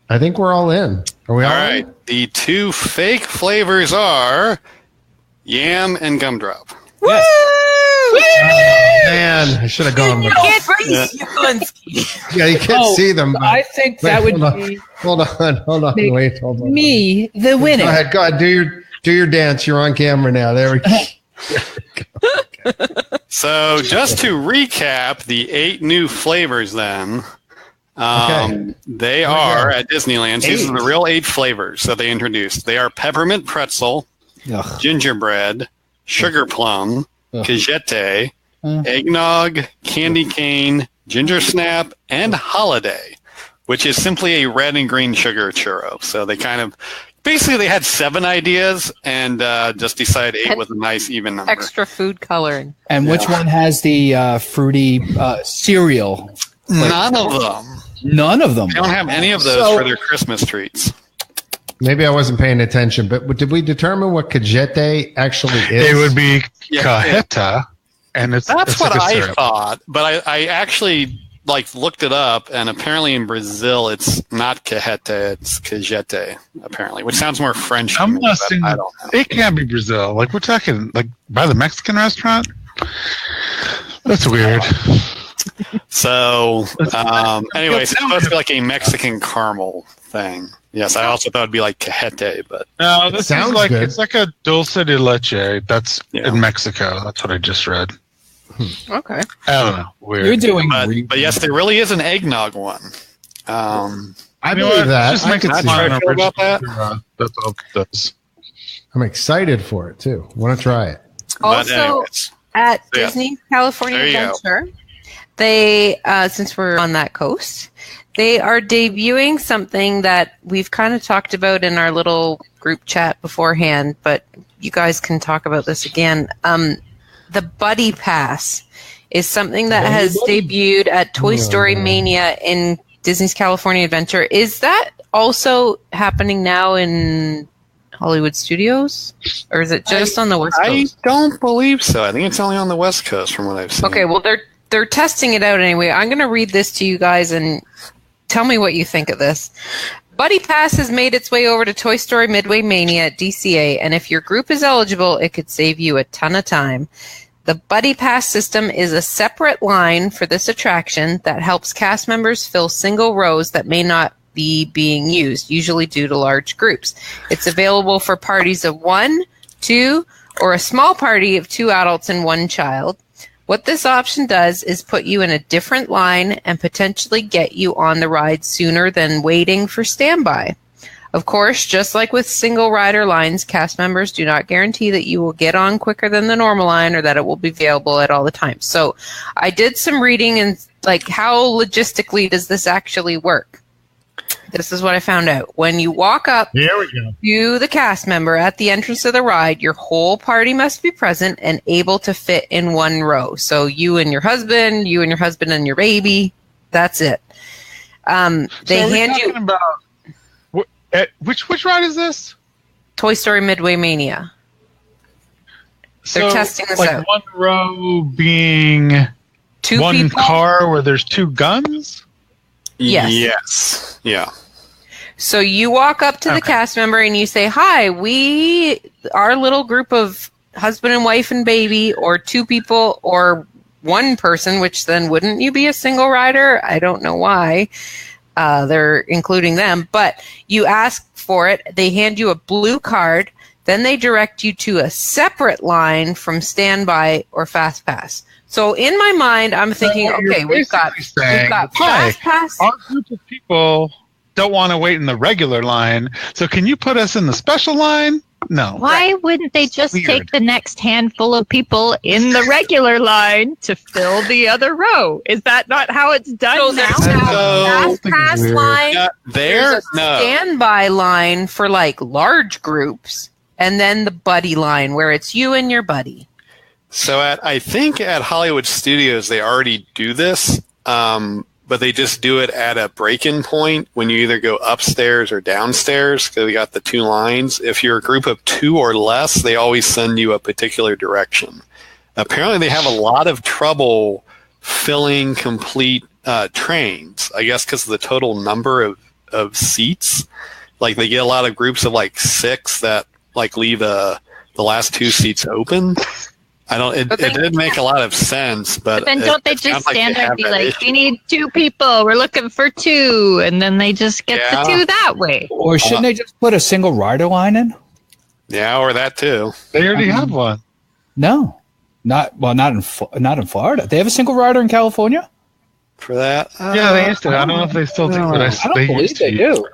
I think we're all in. Are we all All in? right. The 2 fake flavors are yam and gumdrop. Man, I should have gone with Yaglenski. Yeah, you can't see them. but- I think that Wait, would hold on. be Hold on. Make Wait, hold on. me the Go winner. ahead. Do your dance. You're on camera now. There we go. So just to recap the 8 new flavors then. They are at Disneyland. These are the real 8 flavors that they introduced. They are peppermint pretzel, Ugh. gingerbread, sugar plum, Ugh. Cajete, eggnog, candy cane, ginger snap, and holiday, which is simply a red and green sugar churro. So they kind of basically they had 7 ideas and just decided 8 was a nice even number. Extra food coloring. And which one has the fruity cereal? None of them. None of them. They don't have any of those for their Christmas treats. Maybe I wasn't paying attention, but did we determine what cajete actually is? It would be cajeta, and it's That's what like a I syrup. thought, but I actually looked it up, and apparently in Brazil it's not cajete, it's cajete, apparently, which sounds more French. I'm to me, but guessing I don't know. it can't be Brazil. Like we're talking like by the Mexican restaurant. That's weird. So anyway, it's supposed to be like a Mexican caramel thing. Yes, I also thought it'd be like cajete, but No, this Sounds is like good. it's like a dulce de leche. That's Yeah. in Mexico. That's what I just read. Okay. I don't know. Weird. You're doing. but yes, there really is an eggnog one. I You know believe what? that. Just make it Not smart sure and I feel about original. That's all it does. I'm excited for it too. Want to try it? But Also, anyways, at Yeah. Disney California There you go. Adventure, they since we're on that coast, they are debuting something that we've kind of talked about in our little group chat beforehand, but you guys can talk about this again. The Buddy Pass is something that has debuted at Toy Story Mania in Disney's California Adventure. Is that also happening now in Hollywood Studios, or is it just on the West I Coast? don't believe so. I think it's only on the West Coast from what I've seen. Okay, well they're testing it out anyway. I'm going to read this to you guys and tell me what you think of this. Buddy Pass has made its way over to Toy Story Midway Mania at DCA, and if your group is eligible, it could save you a ton of time. The Buddy Pass system is a separate line for this attraction that helps cast members fill single rows that may not be being used, usually due to large groups. It's available for parties of 1, 2, or a small party of 2 adults and 1 child. What this option does is put you in a different line and potentially get you on the ride sooner than waiting for standby. Of course, just like with single rider lines, cast members do not guarantee that you will get on quicker than the normal line or that it will be available at all the time. So I did some reading and how logistically does this actually work? This is what I found out. When you walk up to the cast member at the entrance of the ride, your whole party must be present and able to fit in 1 row. So you and your husband and your baby. That's it. They hand you About, which ride is this? Toy Story Midway Mania. They're testing this out. 1 row being 2 1 people. car where there's 2 guns. Yes. Yes. Yeah. So you walk up to the cast member and you say, "Hi, our little group of husband and wife and baby, or 2 people, or 1 person," which then wouldn't you be a single rider? I don't know why they're including them, but you ask for it. They hand you a blue card. Then they direct you to a separate line from standby or fast pass. So in my mind, I'm thinking, So you're okay, we've got saying, fast pass. Our group of people don't want to wait in the regular line, so can you put us in the special line? No. Why wouldn't they just Weird. take the next handful of people in the regular line to fill the other row? Is that not how it's done So now? there's now So- fast pass Weird. line. There? There's a No. standby line for large groups, and then the buddy line where it's you and your buddy. So I think at Hollywood Studios they already do this, but they just do it at a break-in point when you either go upstairs or downstairs because we got the 2 lines. If you're a group of 2 or less, they always send you a particular direction. Apparently they have a lot of trouble filling complete trains, I guess because of the total number of seats. Like they get a lot of groups of 6 that leave the last 2 seats open. It didn't make a lot of sense, but then don't they it just sounds like stand they there have and be that like, issue. "We need 2 people. We're looking for 2," and then they just get the 2 that way. Or shouldn't they just put a single rider line in? Yeah, or that too. They already have one. No, not in Florida. They have a single rider in California. For that? Yeah, they used to. I don't know if they still do, but I don't believe used to. they do.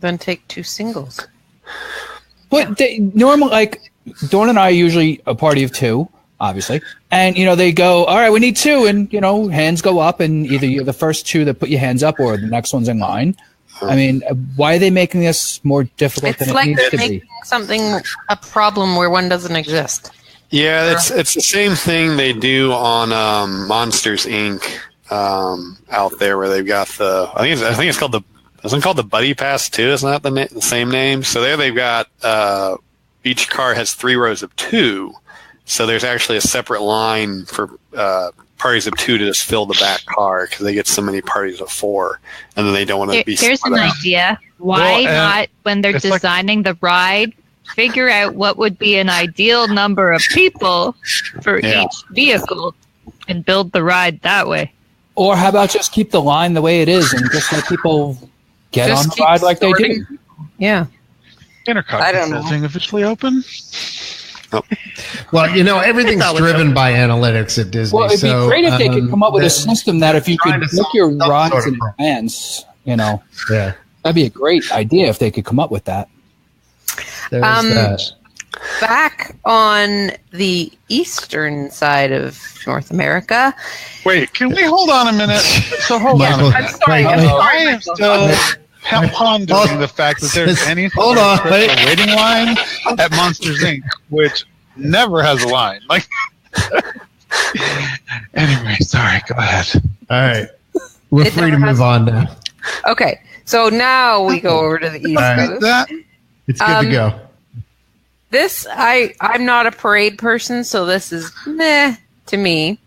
Then take 2 singles. But they normally, Dawn and I are usually a party of 2, obviously, and they go, "All right, we need 2," and hands go up, and either you're the first 2 that put your hands up, or the next one's in line. I mean, why are they making this more difficult It's than like it needs to making be? something a problem where one doesn't exist. Yeah, it's the same thing they do on Monsters Inc. out there where they've got I think it's called isn't it called the Buddy Pass too? Isn't that the same name? So there they've got each car has 3 rows of 2. So there's actually a separate line for parties of 2 to just fill the back car because they get so many parties of 4, and then they don't want to be. Here's an idea. Why not, when they're designing the ride, figure out what would be an ideal number of people for each vehicle and build the ride that way? Or how about just keep the line the way it is and just let people get on the ride like they do? Yeah. INTERCOT I don't know. thing officially open? Oh. Well, everything's driven by analytics at Disney. Well, it'd be great if they could come up with a system that if you could book your rides in advance, yeah, that'd be a great idea if they could come up with that. There's that. Back on the eastern side of North America. Wait, can we hold on a minute? So hold on a minute. I'm sorry. I am still pondering the fact that there's any sort of waiting line at Monsters Inc., which never has a line. Like, anyway, sorry. Go ahead. All right, we're free to move on now. Okay, so now we go over to the east coast. It's good to go. This, I'm not a parade person, so this is meh to me.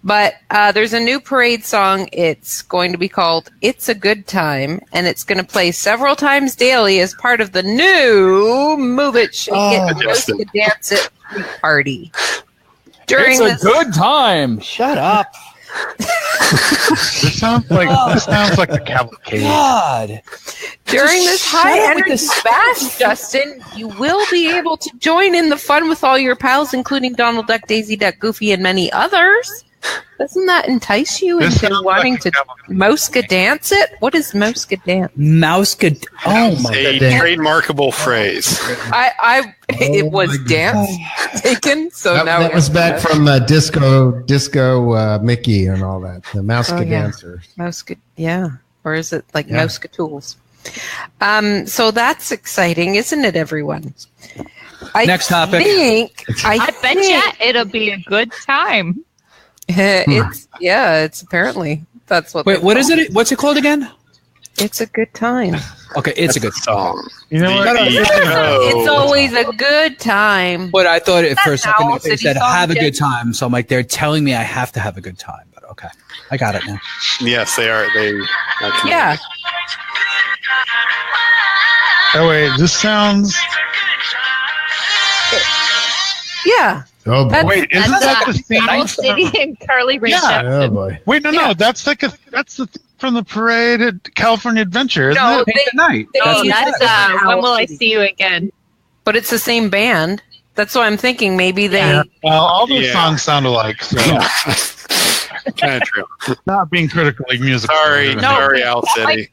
But there's a new parade song. It's going to be called It's a Good Time, and it's going to play several times daily as part of the new Move It, Shake It, Roast It, Dance It party. It's a good time. Shut up. This sounds like a cavalcade. God. During this high energy bash, Justin, you will be able to join in the fun with all your pals, including Donald Duck, Daisy Duck, Goofy, and many others. Doesn't that entice you into wanting to Mouska dance it? What is Mouska dance? Mouska. Oh my a god. trademarkable phrase. It was dance taken. So now that was back from disco Mickey and all that. The Mouska dancer. Mouska, yeah. Or is it like Mouska tools? So that's exciting, isn't it, everyone? Next topic. I bet you it'll be a good time. It's apparently that's what. Wait, what is it? What's it called again? It's a good time. Okay, it's a good song. You know what? It's always a good time. But I thought it for a second Owl they City said song, have a Jim. good time, so I'm like they're telling me I have to have a good time. But okay, I got it now. Yes, they are. Yeah. Oh wait, this sounds. Yeah. Oh boy. Wait, isn't that the theme? Owl City and Carly Rae Oh boy. Wait, no, that's from the parade at California Adventure, isn't No, it? Paint the night. Oh, That's that's When Will I See You Again? But it's the same band. That's what I'm thinking. Maybe they. Well, all those songs sound alike. So Kind of true. not being critically musical. Sorry, Owl City.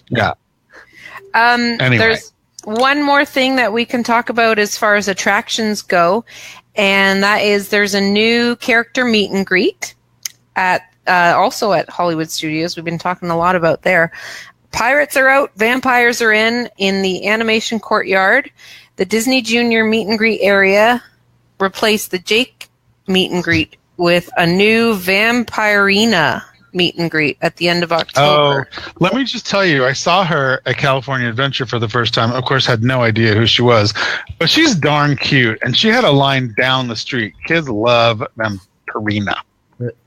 Yeah. Anyway. There's one more thing that we can talk about as far as attractions go, and that is there's a new character meet and greet at also at Hollywood Studios. We've been talking a lot about there. Pirates are out, vampires are in the animation courtyard. The Disney Junior meet and greet area replaced the Jake meet and greet with a new Vampirina meet and greet at the end of October. Oh, let me just tell you, I saw her at California Adventure for the first time. Of course, had no idea who she was, but she's darn cute, and she had a line down the street. Kids love Vampirina.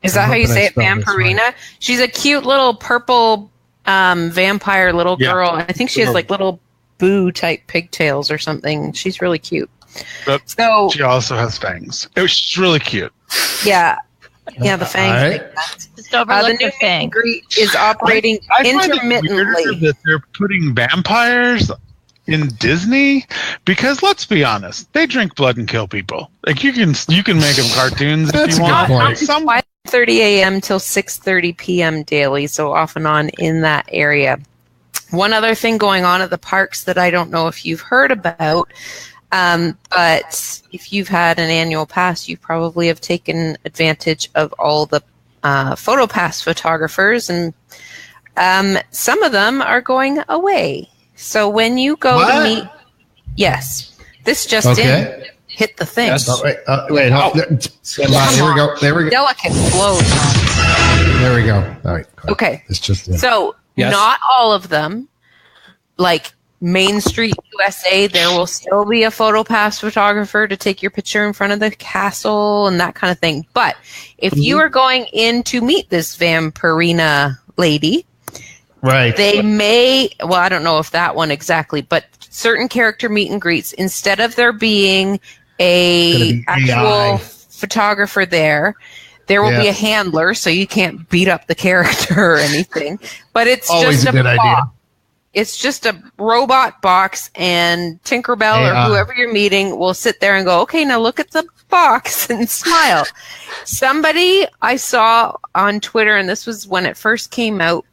Is that how you say it, Vampirina? She's a cute little purple vampire little girl. I think she has like little boo type pigtails or something. She's really cute. But So she also has fangs. She's really cute. yeah, the fangs. All make right. sense. Just The overlook new the thing. greet is operating I find it intermittently. weird that they're putting vampires in Disney because let's be honest, they drink blood and kill people. Like you can make them cartoons That's if you a want. good point. Some 5:30 a.m. till 6:30 p.m. daily, so off and on in that area. One other thing going on at the parks that I don't know if you've heard about, but if you've had an annual pass, you probably have taken advantage of all the PhotoPass photographers, and some of them are going away. So when you go to meet, yes, this just in. hit the thing. Yes. Oh, wait, hold on. Stand by. Here we go. There we go. Delicate flows. There we go. All right. Okay. It's just So Yes. not all of them, like Main Street, USA, there will still be a PhotoPass photographer to take your picture in front of the castle and that kind of thing. But if you are going in to meet this Vampirina lady, right. they may, well, I don't know if that one exactly, but certain character meet and greets, instead of there being a actual AI. photographer there will be a handler, so you can't beat up the character or anything. But it's Always just a good idea. box. It's just a robot box, and Tinkerbell or whoever you're meeting will sit there and go, okay, now look at the box and smile. Somebody I saw on Twitter, and this was when it first came out,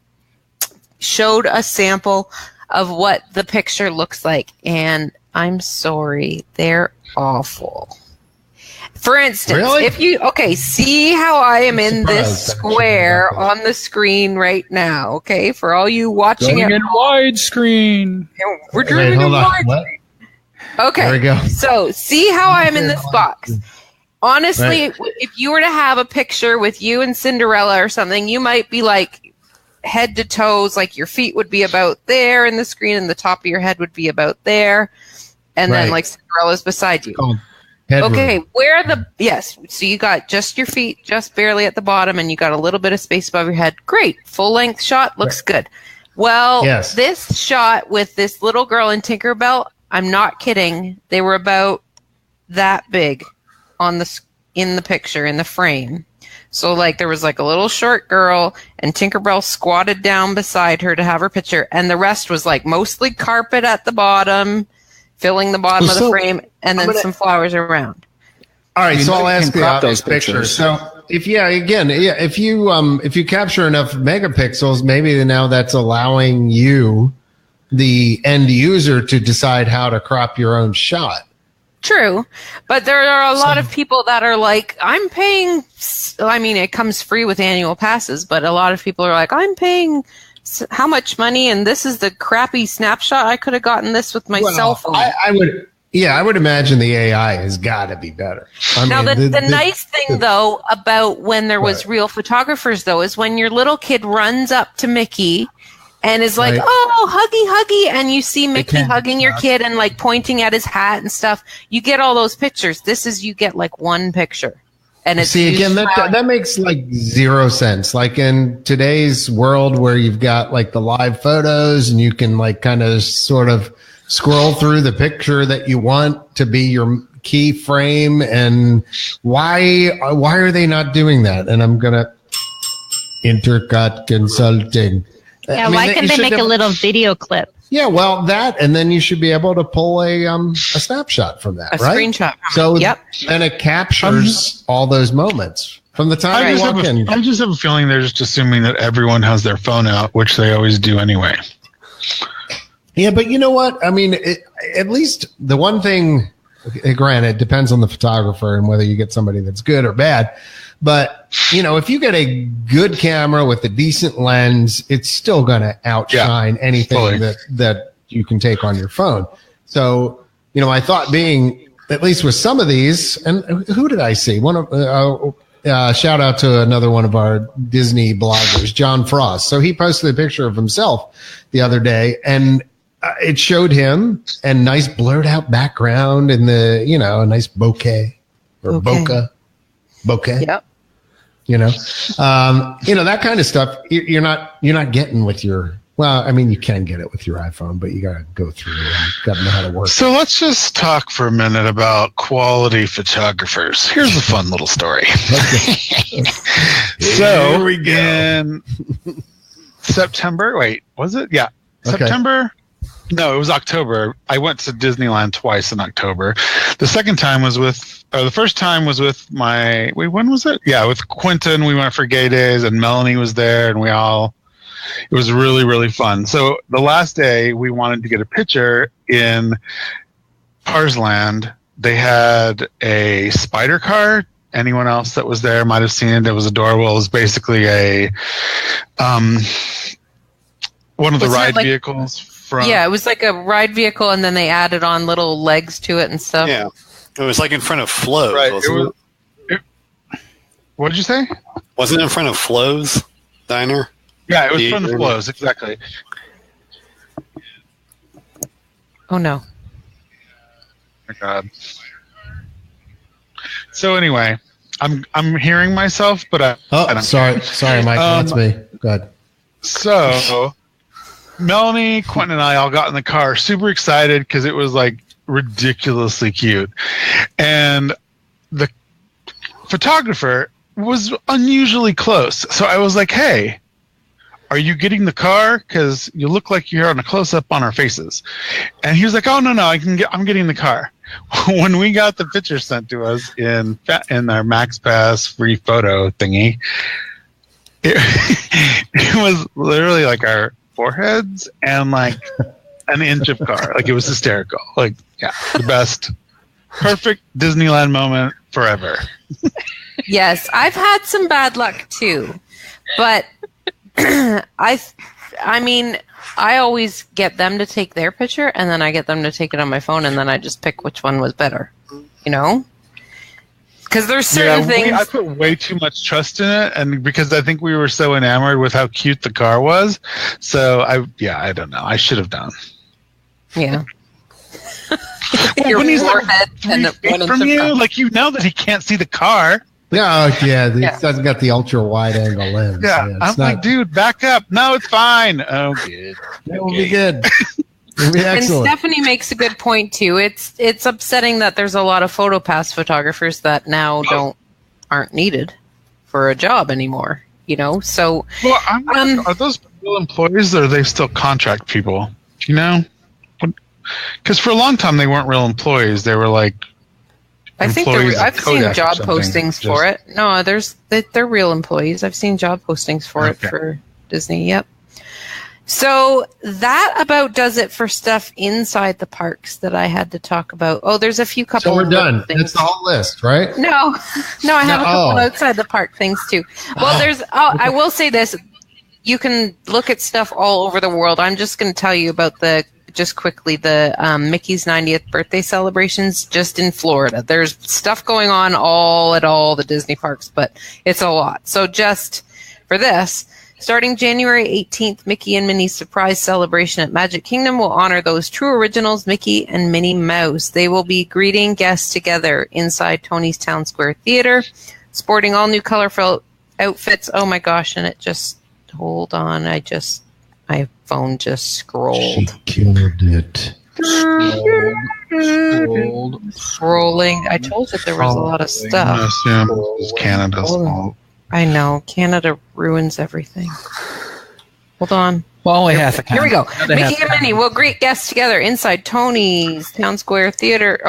showed a sample of what the picture looks like, and I'm sorry, they're awful. For instance, if you see how I am in this square on the screen right now, okay, for all you watching Going in widescreen. we're doing hold it on. widescreen. Okay, There we go. so see how I am in this box. Honestly, if you were to have a picture with you and Cinderella or something, you might be like head to toes, like your feet would be about there in the screen, and the top of your head would be about there, and then like Cinderella's beside you. Headroom. Okay, so you got just your feet just barely at the bottom, and you got a little bit of space above your head. Great, full length shot, looks good. Well, this shot with this little girl in Tinkerbell, I'm not kidding, they were about that big in the picture, in the frame. So like there was like a little short girl, and Tinkerbell squatted down beside her to have her picture, and the rest was like mostly carpet at the bottom, filling the bottom of the frame, and then some flowers around. All right, so I'll ask the obvious pictures. So if you capture enough megapixels, maybe now that's allowing you, the end user, to decide how to crop your own shot. True, but there are a lot of people that are like, I'm paying, I mean, it comes free with annual passes, but a lot of people are like, I'm paying how much money, and this is the crappy snapshot. I could have gotten this with my cell phone. I would imagine the AI has got to be better. Now, the nice thing, though, about when there was real photographers, though, is when your little kid runs up to Mickey and is like, oh, huggy, and you see Mickey hugging your kid and like pointing at his hat and stuff. You get all those pictures. You get like one picture. And it's that makes like zero sense. Like in today's world where you've got like the live photos and you can like kind of sort of scroll through the picture that you want to be your key frame, and why are they not doing that? And I'm gonna INTERCOT Consulting. Yeah, why can't they make a little video clip? Yeah, well, that, and then you should be able to pull a snapshot from that, a screenshot. So then it captures all those moments from the time you walk in. I just have a feeling they're just assuming that everyone has their phone out, which they always do anyway. Yeah, but you know what? I mean, at least the one thing, granted, it depends on the photographer and whether you get somebody that's good or bad. But, you know, if you get a good camera with a decent lens, it's still going to outshine anything that you can take on your phone. So, you know, my thought being, at least with some of these, and who did I see? Shout out to another one of our Disney bloggers, John Frost. So he posted a picture of himself the other day, and it showed him and nice blurred out background and a nice bokeh or bokeh. Yep. You know, that kind of stuff. You're not getting with your. Well, I mean, you can get it with your iPhone, but you got to go through it. You got to know how to work. So let's just talk for a minute about quality photographers. Here's a fun little story. So we in September. Wait, was it? Yeah, September. No, it was October. I went to Disneyland twice in October. The first time was with when was it? Yeah, with Quentin. We went for Gay Days, and Melanie was there, and it was really, really fun. So the last day, we wanted to get a picture in Tarzland. They had a spider car. Anyone else that was there might have seen it. It was adorable. It was basically one of the ride vehicles. It was like a ride vehicle, and then they added on little legs to it and stuff. Yeah. It was like in front of Flo's. Right. Wasn't it? What did you say? Wasn't it in front of Flo's diner? Yeah, it was in front of Flo's, exactly. Oh no. Oh my God. So anyway, I'm hearing myself, but I don't sorry, Mike. That's me. Go ahead. So Melanie, Quentin, and I all got in the car, super excited because it was like ridiculously cute, and the photographer was unusually close. So I was like, "Hey, are you getting the car? Because you look like you're on a close-up on our faces." And he was like, "Oh no, I'm getting the car." When we got the picture sent to us in our Max Pass free photo thingy, it was literally like our foreheads and like an inch of car. Like it was hysterical. Like, yeah, the best, perfect Disneyland moment forever. Yes, I've had some bad luck too, but I mean, I always get them to take their picture, and then I get them to take it on my phone, and then I just pick which one was better. You know, because there's certain things. I put way too much trust in it, and because I think we were so enamored with how cute the car was, so I don't know. I should have done. Yeah. Well, when he's like 3 feet from you, like you know that he can't see the car. Yeah, it hasn't got the ultra wide angle lens. Yeah, I'm like, dude, back up. No, it's fine. Oh, good. It will be good. It'll be excellent. And Stephanie makes a good point too. It's upsetting that there's a lot of PhotoPass photographers that now aren't needed for a job anymore. You know, so well, are those real employees or are they still contract people? You know, because for a long time they weren't real employees. They were like. I think I've seen job postings for it. No, they're real employees. I've seen job postings for it for Disney. Yep. So that about does it for stuff inside the parks that I had to talk about. Oh, there's a few couple. So we're done. That's the whole list, right? No, I have a couple outside the park things too. Well, I will say this: you can look at stuff all over the world. I'm just going to tell you about just quickly, the Mickey's 90th birthday celebrations just in Florida. There's stuff going on at all the Disney parks, but it's a lot. So just for this, starting January 18th, Mickey and Minnie's surprise celebration at Magic Kingdom will honor those true originals, Mickey and Minnie Mouse. They will be greeting guests together inside Tony's Town Square Theater, sporting all new colorful outfits. Oh my gosh, and it just, hold on, my phone just scrolled. She killed it. Scrolling. I told you there was a lot of stuff. It's Canada's fault. I know. Canada ruins everything. Hold on. Well, only half a Here we go. Mickey and Minnie will greet guests together inside Tony's Town Square Theater,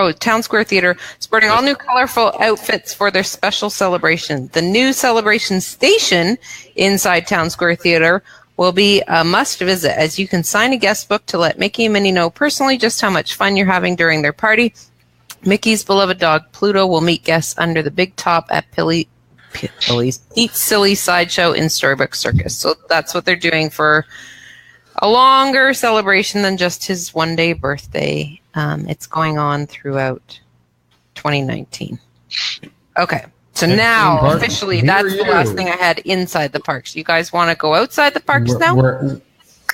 sporting all new colorful outfits for their special celebration. The new celebration station inside Town Square Theater will be a must visit, as you can sign a guest book to let Mickey and Minnie know personally just how much fun you're having during their party. Mickey's beloved dog Pluto will meet guests under the big top at Pete's Silly Sideshow in Storybook Circus. So that's what they're doing for a longer celebration than just his one-day birthday. It's going on throughout 2019. Okay. So now, officially, that's the last thing I had inside the parks. You guys want to go outside the parks now?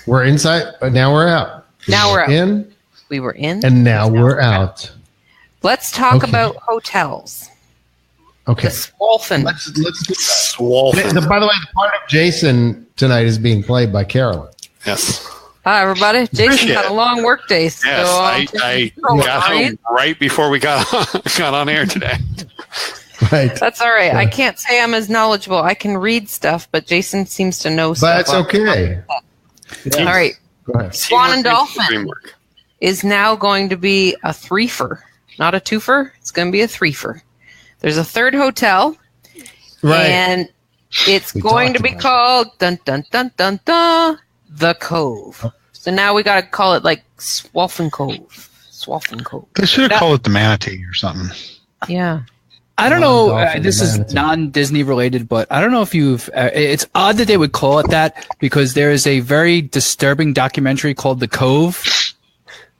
We're inside, but now we're out. Now we're out. We were in. And now we're out. Let's talk about hotels. Okay. The Swolfen. Let's do Swolfen. By the way, the part of Jason tonight is being played by Carolyn. Yes. Hi, everybody. Jason had a long work day. So yes, I got home right before we got on air today. Right. That's all right. I can't say I'm as knowledgeable. I can read stuff, but Jason seems to know stuff. But it's okay. Yeah. All right. Go ahead. Swan and Dolphin is now going to be a threefer. Not a twofer. It's going to be a threefer. There's a third hotel. Right. And it's going to be called dun dun dun dun dun The Cove. So now we got to call it like Swolfen Cove. Swolfen Cove. They should have called it the Manatee or something. Yeah. I don't know. This is non-Disney related, but I don't know if you've. It's odd that they would call it that because there is a very disturbing documentary called The Cove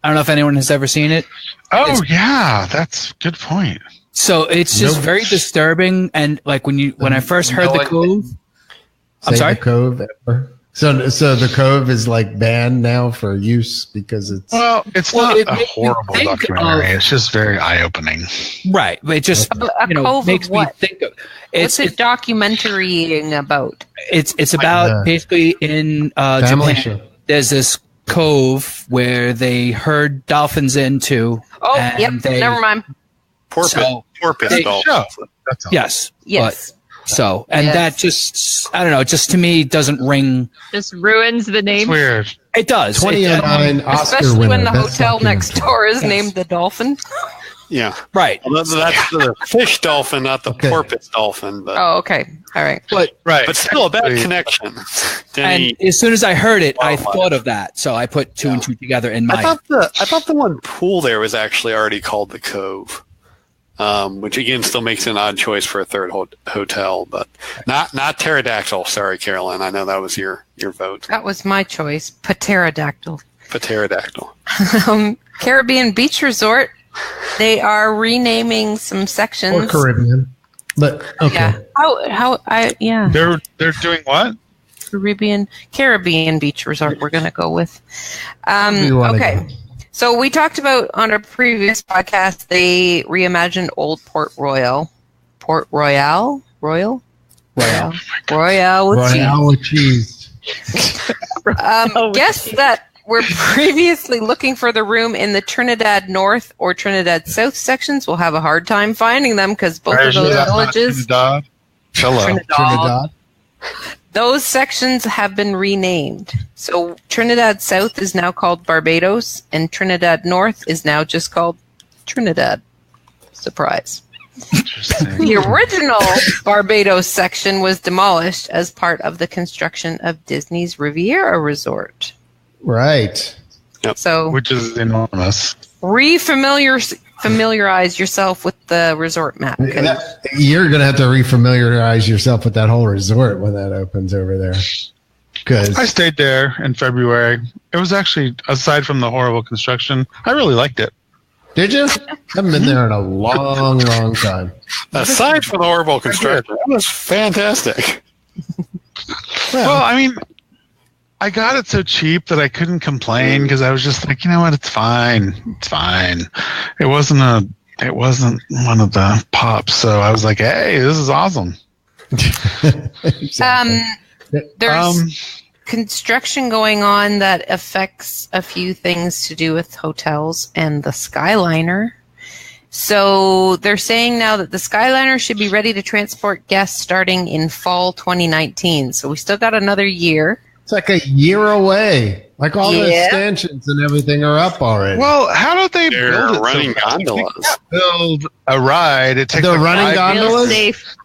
I don't know if anyone has ever seen it. Oh, yeah. That's a good point. So it's just very disturbing. And like when I first heard the Cove, I'm sorry? The Cove ever. So the Cove is like banned now for use because it's not a horrible documentary. It's just very eye-opening. Right. It just Cove makes me think of what's it documentarying about? It's about basically in family Japan. show. There's this cove where they herd dolphins into. Oh, yep. Never mind. Porpoise dolphin. Yes. Yes. That just, I don't know, just to me doesn't ring. Just ruins the name. It's weird. It does. 2009 Oscar Especially winner. when the Best hotel next documentary. door is named the Dolphin. Yeah. Right. Well, that's the fish dolphin, not the porpoise dolphin. But, Oh, okay. All right. but still a bad connection. And as soon as I heard it, I thought of that. So I put two and two together in my. I thought the one pool there was actually already called the Cove. Which again still makes it an odd choice for a third hotel, but not pterodactyl. Sorry, Carolyn. I know that was your vote. That was my choice. Pterodactyl. Pterodactyl. Caribbean Beach Resort. They are renaming some sections. Or Caribbean. But okay. Yeah. They're doing what? Caribbean Beach Resort. We're going to go with. Okay. So we talked about on our previous podcast, they reimagined Old Port Royal with cheese. Guests that were previously looking for the room in the Trinidad North or Trinidad South sections will have a hard time finding them because both of those villages. Trinidad. Those sections have been renamed. So Trinidad South is now called Barbados, and Trinidad North is now just called Trinidad. Surprise. The original Barbados section was demolished as part of the construction of Disney's Riviera Resort. Right. Yep. So, Which is enormous. Familiarize yourself with the resort map. You're going to have to refamiliarize yourself with that whole resort when that opens over there. Because I stayed there in February. It was actually, aside from the horrible construction, I really liked it. Did you? Haven't been there in a long, long time. Aside from the horrible construction, that was fantastic. Well, I mean, I got it so cheap that I couldn't complain because I was just like, you know what, it's fine. It's fine. It wasn't one of the pops, so I was like, hey, this is awesome. There's construction going on that affects a few things to do with hotels and the Skyliner. So they're saying now that the Skyliner should be ready to transport guests starting in fall 2019. So we still got another year. It's like a year away. Like all the extensions and everything are up already. Well, how do they build it? Running gondolas. Build a ride. It takes They're running gondolas? Safe.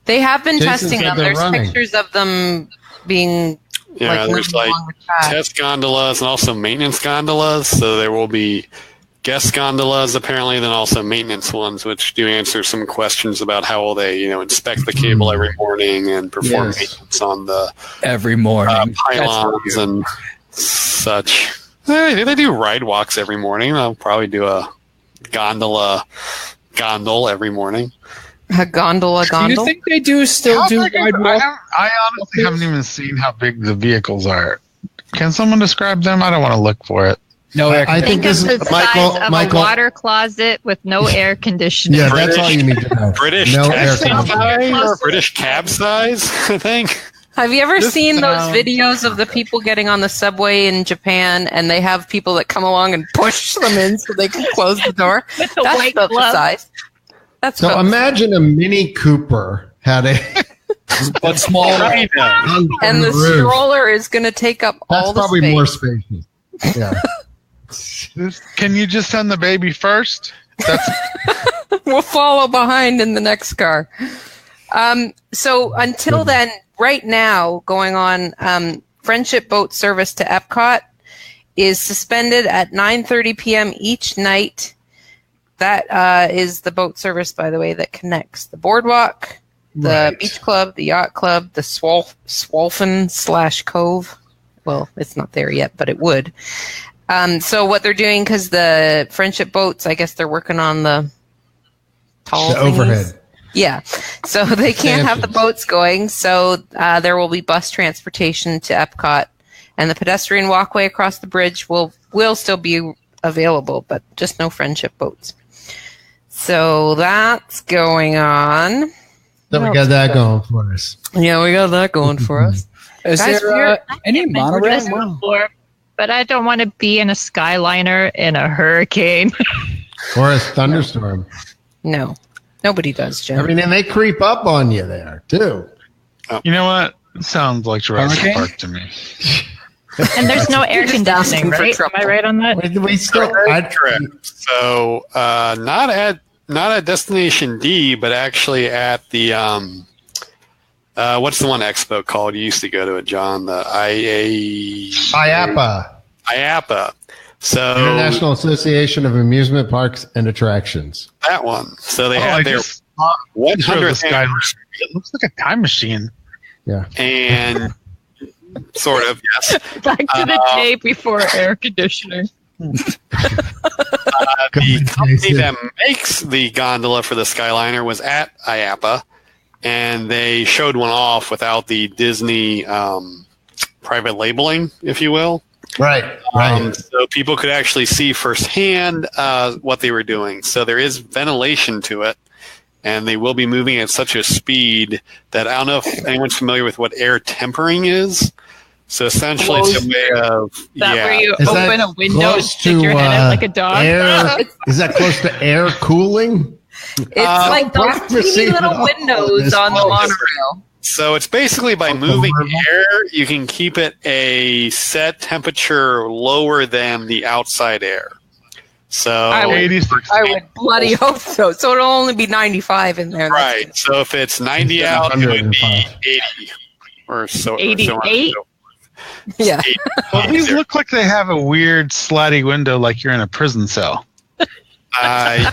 They have been Jason testing said them. they're There's running. pictures of them being Yeah, there's moving like along the track. test gondolas and also maintenance gondolas. So there will be guest gondolas apparently, then also maintenance ones, which do answer some questions about how will they, inspect the cable every morning and perform maintenance on the Every morning. pylons and such. They do ride walks every morning. They'll probably do a gondol every morning. A gondola Do gondol. you think they do still do ride walk? I honestly haven't even seen how big the vehicles are. Can someone describe them? I don't want to look for it. No air I think Think this of is the size of a water closet with no air conditioning. Yeah, that's all you need to know. British No air taxi conditioning. size or British cab size, I think. Have you ever This seen those sounds- videos of the people getting on the subway in Japan and they have people that come along and push them in so they can close the door? With the That's white about the glove. size. That's So about imagine a Mini Cooper had a but smaller. on and the roof. stroller is going to take up That's all the probably space. more spacious. Yeah. Can you just send the baby first? That's We'll follow behind in the next car. So until then, right now, going on, Friendship Boat Service to Epcot is suspended at 9:30 p.m. each night. That is the boat service, by the way, that connects the boardwalk, the Right. beach club, the yacht club, the Swolfen /Cove. Well, it's not there yet, but it would. So what they're doing, because the friendship boats, I guess they're working on the tall The overhead. Yeah. So they can't have the boats going. So there will be bus transportation to Epcot, and the pedestrian walkway across the bridge will still be available, but just no friendship boats. So that's going on. So we got that going for us. Yeah, we got that going for us. Is Guys, there any I've heard this monorail? before, but I don't want to be in a Skyliner in a hurricane. Or a thunderstorm. No, nobody does, Jim. I mean, and they creep up on you there, too. You know what? It sounds like Jurassic Hurricane? Park to me. And there's no air Just asking conditioning, for right? Am trouble. I right on that? We still... Correct. So not at Destination D, but actually at the what's the one expo called? You used to go to it, John. The IAAPA. So International Association of Amusement Parks and Attractions. that one. So they had their 100th anniversary. It looks like a time machine. Yeah. And sort of, yes. Back to the day before air conditioning. The company that makes the gondola for the Skyliner was at IAAPA, and they showed one off without the Disney private labeling, if you will. Right. So people could actually see firsthand what they were doing. So there is ventilation to it, and they will be moving at such a speed that I don't know if anyone's familiar with what air tempering is. So essentially, it's a way of Where you Is open that a window and close stick your head out like a dog. Air, is that close to air cooling? It's like those Prophecy teeny little and all windows this on the bullshit. monorail. So it's basically by moving air, you can keep it a set temperature lower than the outside air. So I would 86. bloody hope so. So it'll only be 95 in there. right. So if it's 90 out, it would be 80 or so. 88? Yeah. Well, these look like they have a weird sliding window, like you're in a prison cell. Yeah.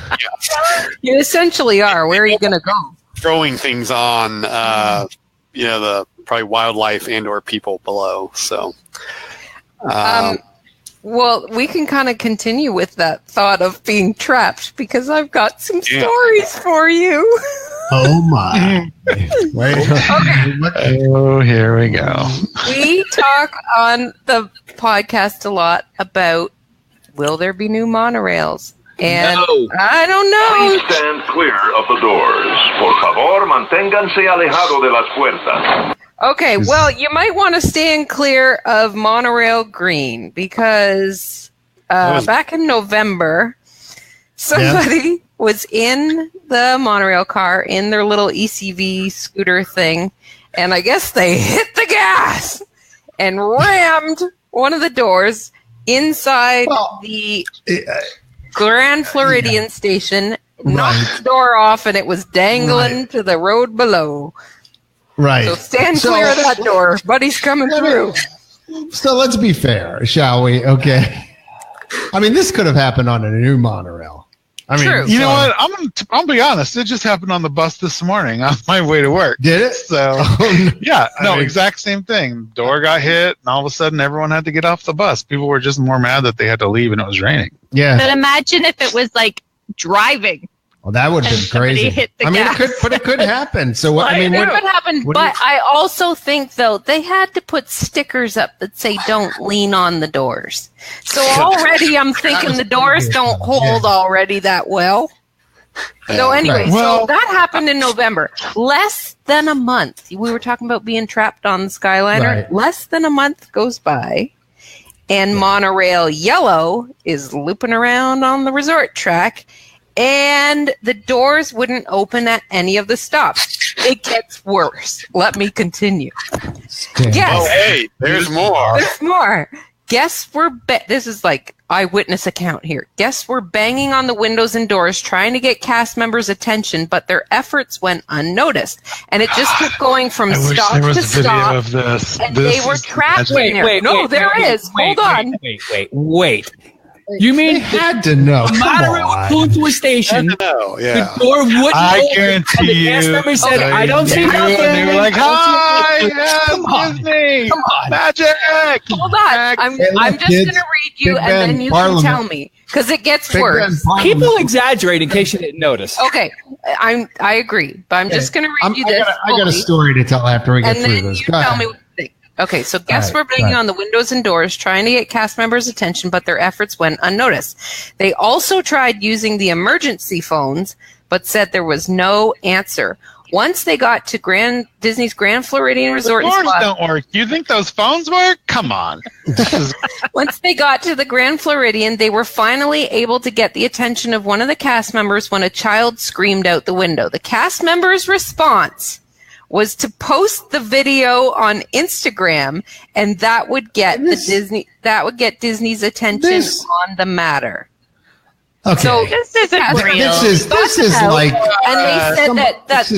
You essentially are. Where are you going to go? Throwing things on, the probably wildlife and or people below. So, Well, we can kind of continue with that thought of being trapped because I've got some stories for you. Oh my! Wait. Oh, here we go. We talk on the podcast a lot about will there be new monorails? And I don't know. Please stand clear of the doors. Por favor, manténganse alejado de las puertas. Okay, well, you might want to stand clear of Monorail Green because back in November, somebody was in the monorail car in their little ECV scooter thing, and I guess they hit the gas and rammed one of the doors inside the Grand Floridian station, knocked the door off, and it was dangling to the road below. Right. So stand clear of that door. Buddy's coming through. So let's be fair, shall we? Okay. I mean, this could have happened on a new monorail. I mean, True. You know what? I'll be honest. It just happened on the bus this morning on my way to work. Did it? So, yeah. No, exact same thing. Door got hit, and all of a sudden, everyone had to get off the bus. People were just more mad that they had to leave, and it was raining. Yeah. But imagine if it was like driving. Well, that would have been crazy. Hit the I mean, gas. it could happen. So what? I mean, It what could happen, what do but I also think though they had to put stickers up that say "Don't lean on the doors." So already, I'm thinking the doors don't hold already that well. So anyway, Right. so that happened in November. Less than a month. We were talking about being trapped on the Skyliner. Right. Less than a month goes by, and Monorail Yellow is looping around on the resort track. And the doors wouldn't open at any of the stops. It gets worse. Let me continue. Yes. Oh, hey, there's more. There's more. Guests were this is like eyewitness account here. Guests were banging on the windows and doors trying to get cast members' attention, but their efforts went unnoticed. And it just kept going from I wish stop there was to a video stop. of this. And This they were is trapped magic. in there. No, there is. Hold on. Wait. You They mean had to know. the Come monorail would pull on. into a station, No, yeah. the door wouldn't I open, guarantee and the cast you. member said, they I don't see knew, nothing. and they were like, I don't see hi! Disney! Come on. Magic! Hold on. I'm just going to read you, and then you can tell me. Because it gets worse. People exaggerate in case you didn't notice. Okay. I agree. But I'm just going to read you this. I got a story to tell after we get through this. And then you tell me what you think. Okay, so guests were banging on the windows and doors, trying to get cast members' attention, but their efforts went unnoticed. They also tried using the emergency phones, but said there was no answer. Once they got to Disney's Grand Floridian Resort The doors don't work. You think those phones work? Come on. Once they got to the Grand Floridian, they were finally able to get the attention of one of the cast members when a child screamed out the window. The cast member's response was to post the video on Instagram, and that would get Disney's attention on the matter. Okay. So this isn't real. This is like, and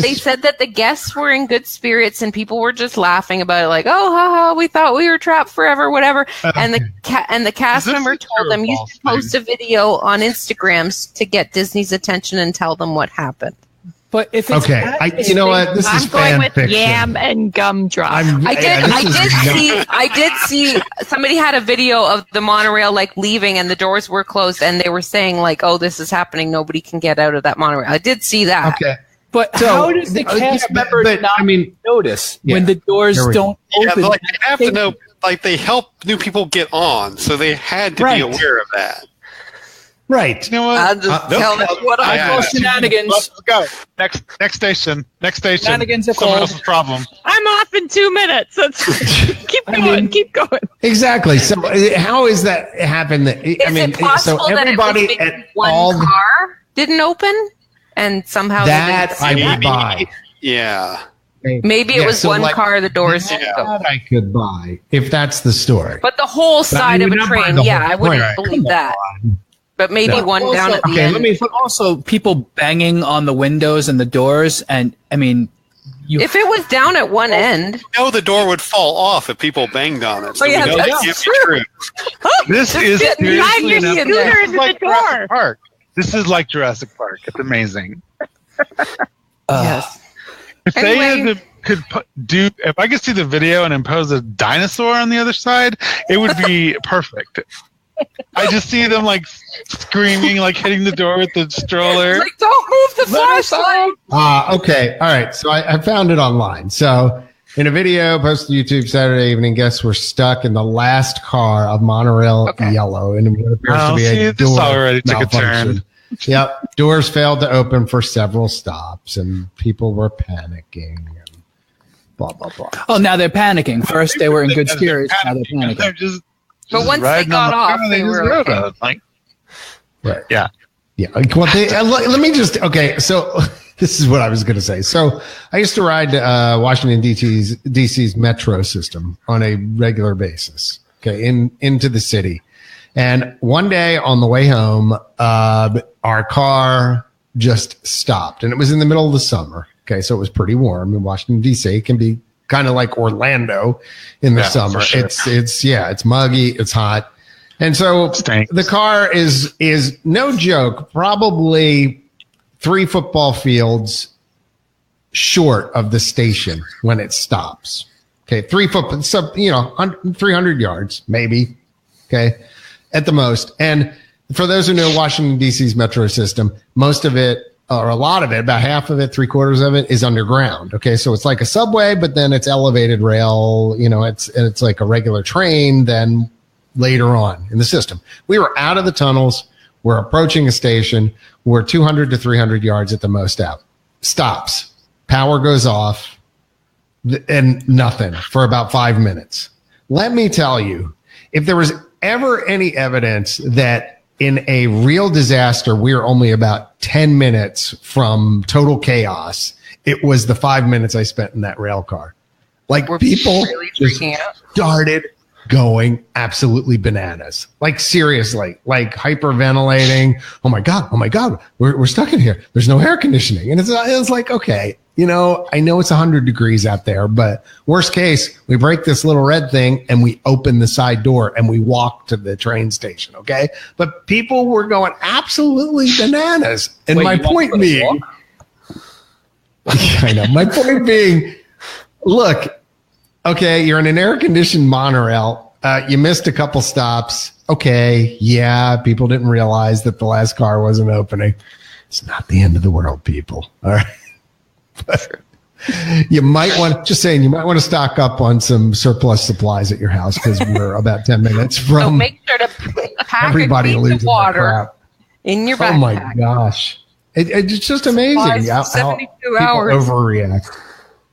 they said that the guests were in good spirits and people were just laughing about it, like, oh, haha, we thought we were trapped forever, whatever. And the cast member told them you should post a video on Instagram to get Disney's attention and tell them what happened. But if it's you know what? This is fan with fiction. Yam and gumdrop. I did see somebody had a video of the monorail like leaving and the doors were closed and they were saying like, "Oh, this is happening. Nobody can get out of that monorail." I did see that. Okay. But how does the cast member notice when the doors don't open? Yeah, like they have to know. Like they help new people get on, so they had to be aware of that. Right. You know what? I'm just telling you what I call shenanigans. Let's go. Next station. Shenanigans are someone called. else's problem. I'm off in 2 minutes. Keep going. Keep going. Exactly. So how is that happen? Is it possible that everybody at one car didn't open and somehow that I would buy? Yeah. Maybe it was one car, the doors didn't go. I could buy if that's the story. But the whole side of a train, I wouldn't believe that. But maybe one also, down at the end. But also people banging on the windows and the doors, and I mean, if it was down at one end, the door would fall off if people banged on it. So that's true. This is drive your scooter into the door. Park. This is like Jurassic Park. It's amazing. Yes. If they if I could see the video and impose a dinosaur on the other side, it would be perfect. I just see them like screaming, like hitting the door with the stroller. Like, don't move the flashlight. Okay. All right. So I found it online. So in a video posted to YouTube Saturday evening, guests were stuck in the last car of Monorail Yellow, and it appears to be a door already took a turn. Yep. Doors failed to open for several stops, and people were panicking. And blah blah blah. Oh, now they're panicking. First they were in good spirits. Now they're panicking. But once they got off, they were okay. Right. Yeah. Yeah. Well, let me just. Okay. So this is what I was going to say. So I used to ride Washington DC's metro system on a regular basis. Okay, into the city, and one day on the way home, our car just stopped, and it was in the middle of the summer. Okay, so it was pretty warm in Washington DC. It can be kind of like Orlando in the summer. Sure. It's muggy, it's hot. And so the car is no joke, probably 3 football fields short of the station when it stops. Okay, 300 yards, maybe. Okay, at the most. And for those who know Washington DC's metro system, most of it, or a lot of it, about half of it, 3/4 of it is underground. Okay. So it's like a subway, but then it's elevated rail, it's like a regular train then later on in the system. We were out of the tunnels. We're approaching a station. We're 200 to 300 yards at the most out. Stops. Power goes off and nothing for about 5 minutes. Let me tell you, if there was ever any evidence that in a real disaster, we're only about 10 minutes from total chaos, it was the 5 minutes I spent in that rail car. Like, people really just freaking out. started going absolutely bananas. Like, seriously, like hyperventilating. Oh my God, we're stuck in here. There's no air conditioning. And it's like, okay, I know it's 100 degrees out there, but worst case, we break this little red thing and we open the side door and we walk to the train station. Okay. But people were going absolutely bananas. And my point being, I know, my point being, look, Okay, you're in an air-conditioned monorail. You missed a couple stops. Okay, yeah, people didn't realize that the last car wasn't opening. It's not the end of the world, people. All right. But you might want to stock up on some surplus supplies at your house because we're about 10 minutes from So make sure to pack everybody a case losing of water their crap. in your backpack. Oh my gosh. It's just amazing how 72 people hours. overreact.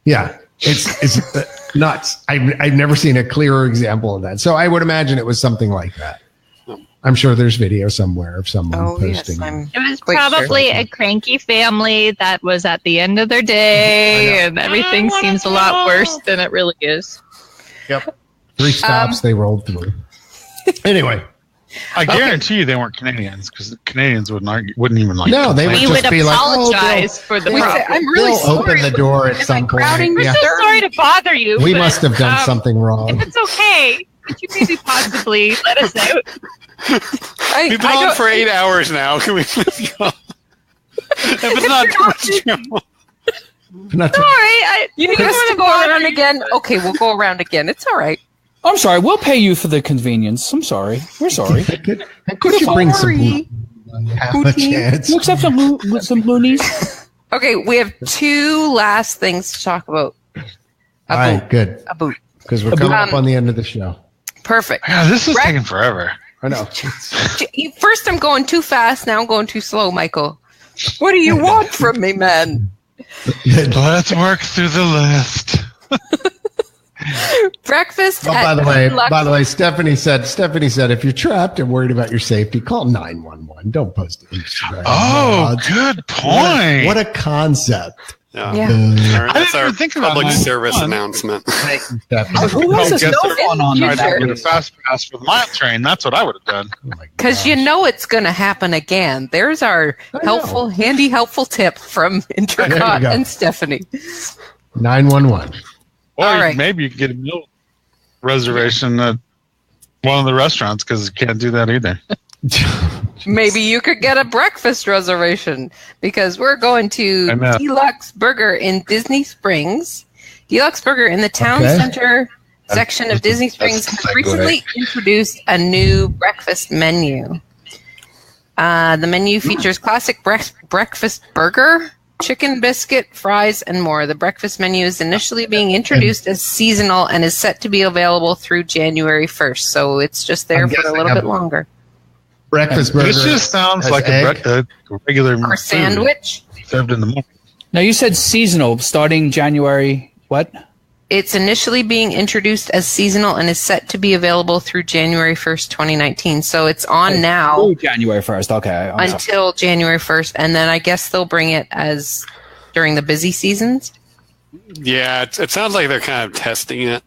Yeah, it's nuts. I've never seen a clearer example of that. So I would imagine it was something like that. I'm sure there's video somewhere of someone posting. Yes, It was probably a cranky family that was at the end of their day, and everything seems a lot worse than it really is. Yep. 3 stops they rolled through. Anyway. I guarantee you they weren't Canadians because Canadians wouldn't even like. No, they would We just would be apologize like, for the We say, problem. I'm really they'll sorry. open the door at Am I some crowding point. We're Yeah. so sorry to bother you. We but, must have done something wrong. If it's okay, could you maybe possibly let us know? We've been on for 8 hours now. Can we just go? If it's not too much trouble. Not to- Sorry, You need us to go around again? Okay, we'll go around again. It's all right. I'm sorry. We'll pay you for the convenience. I'm sorry. We're sorry. could you bring some have a chance? You accept some loonies? Okay, we have 2 last things to talk about. All right, good. About. Because we're coming up on the end of the show. Perfect. Yeah, this is taking forever. I know. First, I'm going too fast. Now I'm going too slow, Michael. What do you want from me, man? Let's work through the list. Breakfast. Oh, at by the way, Stephanie said, if you're trapped and worried about your safety, call 911. Don't post Instagram. Oh, good point. What a concept. Yeah. didn't That's our even think about public 911. service announcement. Thank you, Stephanie. Who has this guess no they're- fun on I'd that? get a fast pass for the mile train. That's what I would have done. Oh my Because you gosh. know it's going to happen again. There's our helpful tip from There you INTERCOT go. and Stephanie. 911. Or All right. maybe you could get a meal reservation at one of the restaurants because you can't do that either. Maybe you could get a breakfast reservation because we're going to I know. Deluxe Burger in Disney Springs. Deluxe Burger in the town Okay. center section of Disney Springs that's has a segue. recently introduced a new breakfast menu. The menu features classic breakfast burger, chicken biscuit, fries, and more. The breakfast menu is initially being introduced as seasonal and is set to be available through January 1st. So it's just there I'm for a guessing little a bit longer. Breakfast burger. This just sounds has like egg. a regular Or food sandwich. served in the morning. Now you said seasonal, starting January. What? It's initially being introduced as seasonal and is set to be available through January 1st, 2019. So it's on now Oh, January 1st. Okay. I'm sorry. until January 1st. And then I guess they'll bring it as during the busy seasons. Yeah, it sounds like they're kind of testing it.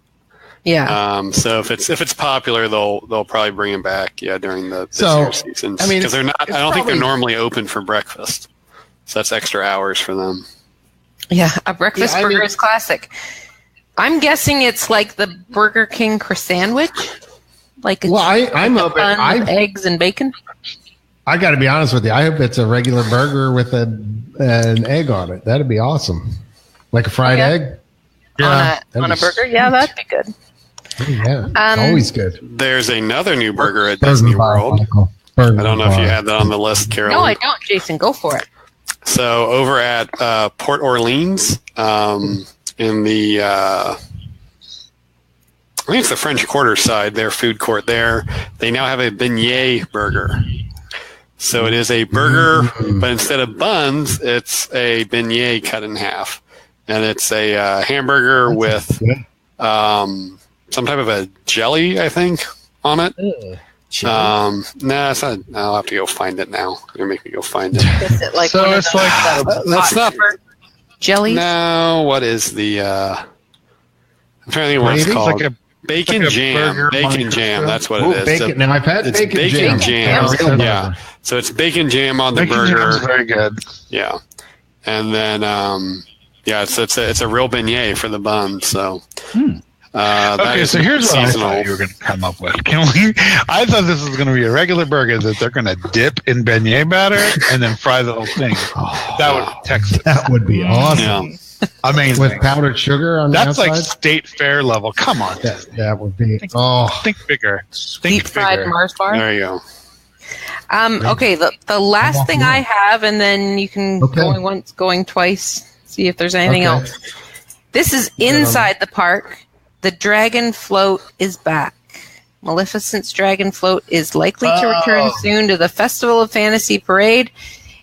Yeah. So if it's popular, they'll probably bring it back. Yeah, during the So, busier seasons. I mean, because they're not. I it's don't think they're probably- normally open for breakfast. So that's extra hours for them. Yeah. A breakfast Yeah, I burger mean- is classic. I'm guessing it's like the Burger King sandwich. Like Well, I'm a open. bun with eggs and bacon. I got to be honest with you. I hope it's a regular burger with an egg on it. That'd be awesome. Like a fried Okay. egg. On a burger. Yeah, that'd be good. Oh, yeah, it's always good. There's another new burger at Disney World. I don't know if you had that on the list, Carolyn. No, I don't, Jason. Go for it. So over at Port Orleans, in the I think it's the French Quarter side, their food court there, they now have a beignet burger. So it is a burger, but instead of buns, it's a beignet cut in half, and it's a hamburger with some type of a jelly, I think, on it. Nah, it's not. I'll have to go find it now. You're making me go find it. Is it like So one of it's those, like That's not. jellies? No, what is the? I'm trying to think what it's Gravy? called. Like a Bacon like a jam. burger Bacon Monte jam. Cristo? That's what Ooh, it is. bacon. So Now I've had it's bacon jam. jam. Yeah. Yeah. So it's bacon jam on the bacon burger. jam's very good. Yeah. And then it's a real beignet for the bun. So. That Okay, is so here's what I seasonal. thought you were going to come up with. Can we? I thought this was going to be a regular burger that they're going to dip in beignet batter and then fry the whole thing. That would be Texas. That would be awesome. Yeah. Amazing. With powdered sugar on the outside? That's like state fair level. Come on. That would be. Think bigger. Deep fried Mars bar. There you go. Okay, the last thing I have, and then you can going once, going twice, see if there's anything else. This is inside the park. The Dragon Float is back. Maleficent's Dragon Float is likely to return soon to the Festival of Fantasy Parade.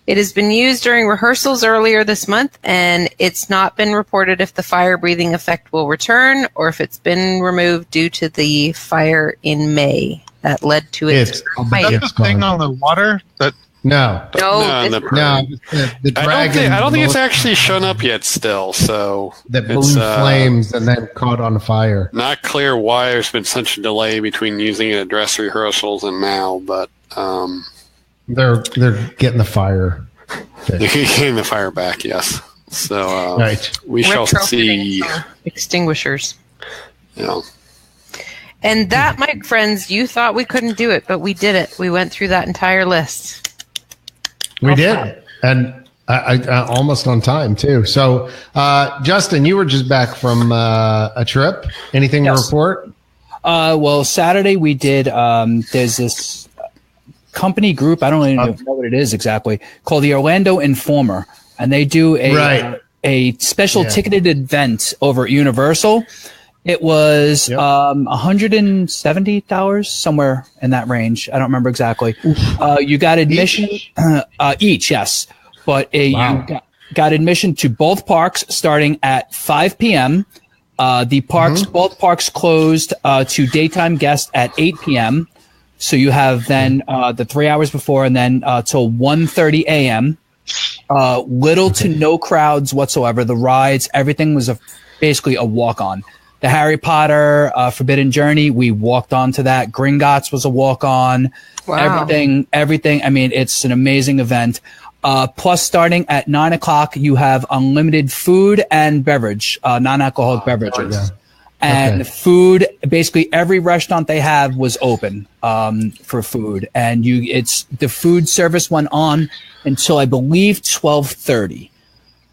It has been used during rehearsals earlier this month, and it's not been reported if the fire-breathing effect will return or if it's been removed due to the fire in May that led to its Is that the thing on the water? No. The dragon. I don't think it's actually shown up yet still. So that blew flames and then caught on fire. Not clear why there's been such a delay between using it at dress rehearsals and now, but they're getting the fire. They're getting the fire back. Yes. So we shall see. Extinguishers. Yeah. And that, my friends, you thought we couldn't do it, but we did it. We went through that entire list. We did, and I almost on time too. So, Justin, you were just back from a trip. Anything to report? Well, Saturday we did. There's this company group. I don't even know what it is exactly. Called the Orlando Informer, and they do a special ticketed event over at Universal. It was $170, somewhere in that range. I don't remember exactly. You got admission each, yes. But you got admission to both parks starting at 5 p.m. Both parks closed to daytime guests at 8 p.m. So you have then the 3 hours before and then till 1:30 a.m. Little to no crowds whatsoever. The rides, everything was basically a walk-on. The Harry Potter Forbidden Journey, we walked on to that. Gringotts was a walk-on. Wow. Everything. I mean, it's an amazing event. Plus, starting at 9 o'clock, you have unlimited food and beverage, non-alcoholic beverages. Yeah. And food, basically every restaurant they have was open for food. And the food service went on until, I believe, 12:30.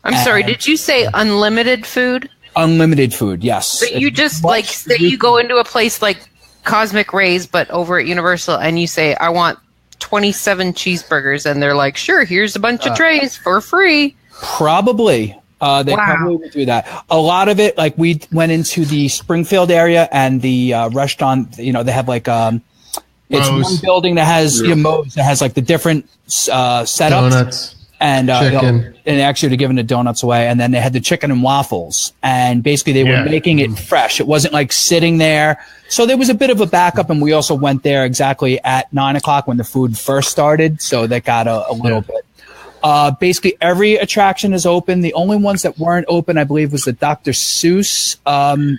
I'm sorry, did you say unlimited food? Unlimited food, yes. So you just say you go into a place like Cosmic Rays, but over at Universal, and you say, I want 27 cheeseburgers, and they're like, sure, here's a bunch of trays for free. Probably. Probably would do that. A lot of it, like we went into the Springfield area and the restaurant, they have like it's one building that has Moe's that has like the different setups. Donuts. And and actually they're giving the donuts away, and then they had the chicken and waffles, and basically they were making it fresh. It wasn't like sitting there, so there was a bit of a backup. And we also went there exactly at 9 o'clock when the food first started, so that got a little bit. Basically every attraction is open. The only ones that weren't open, I believe, was the Dr. Seuss.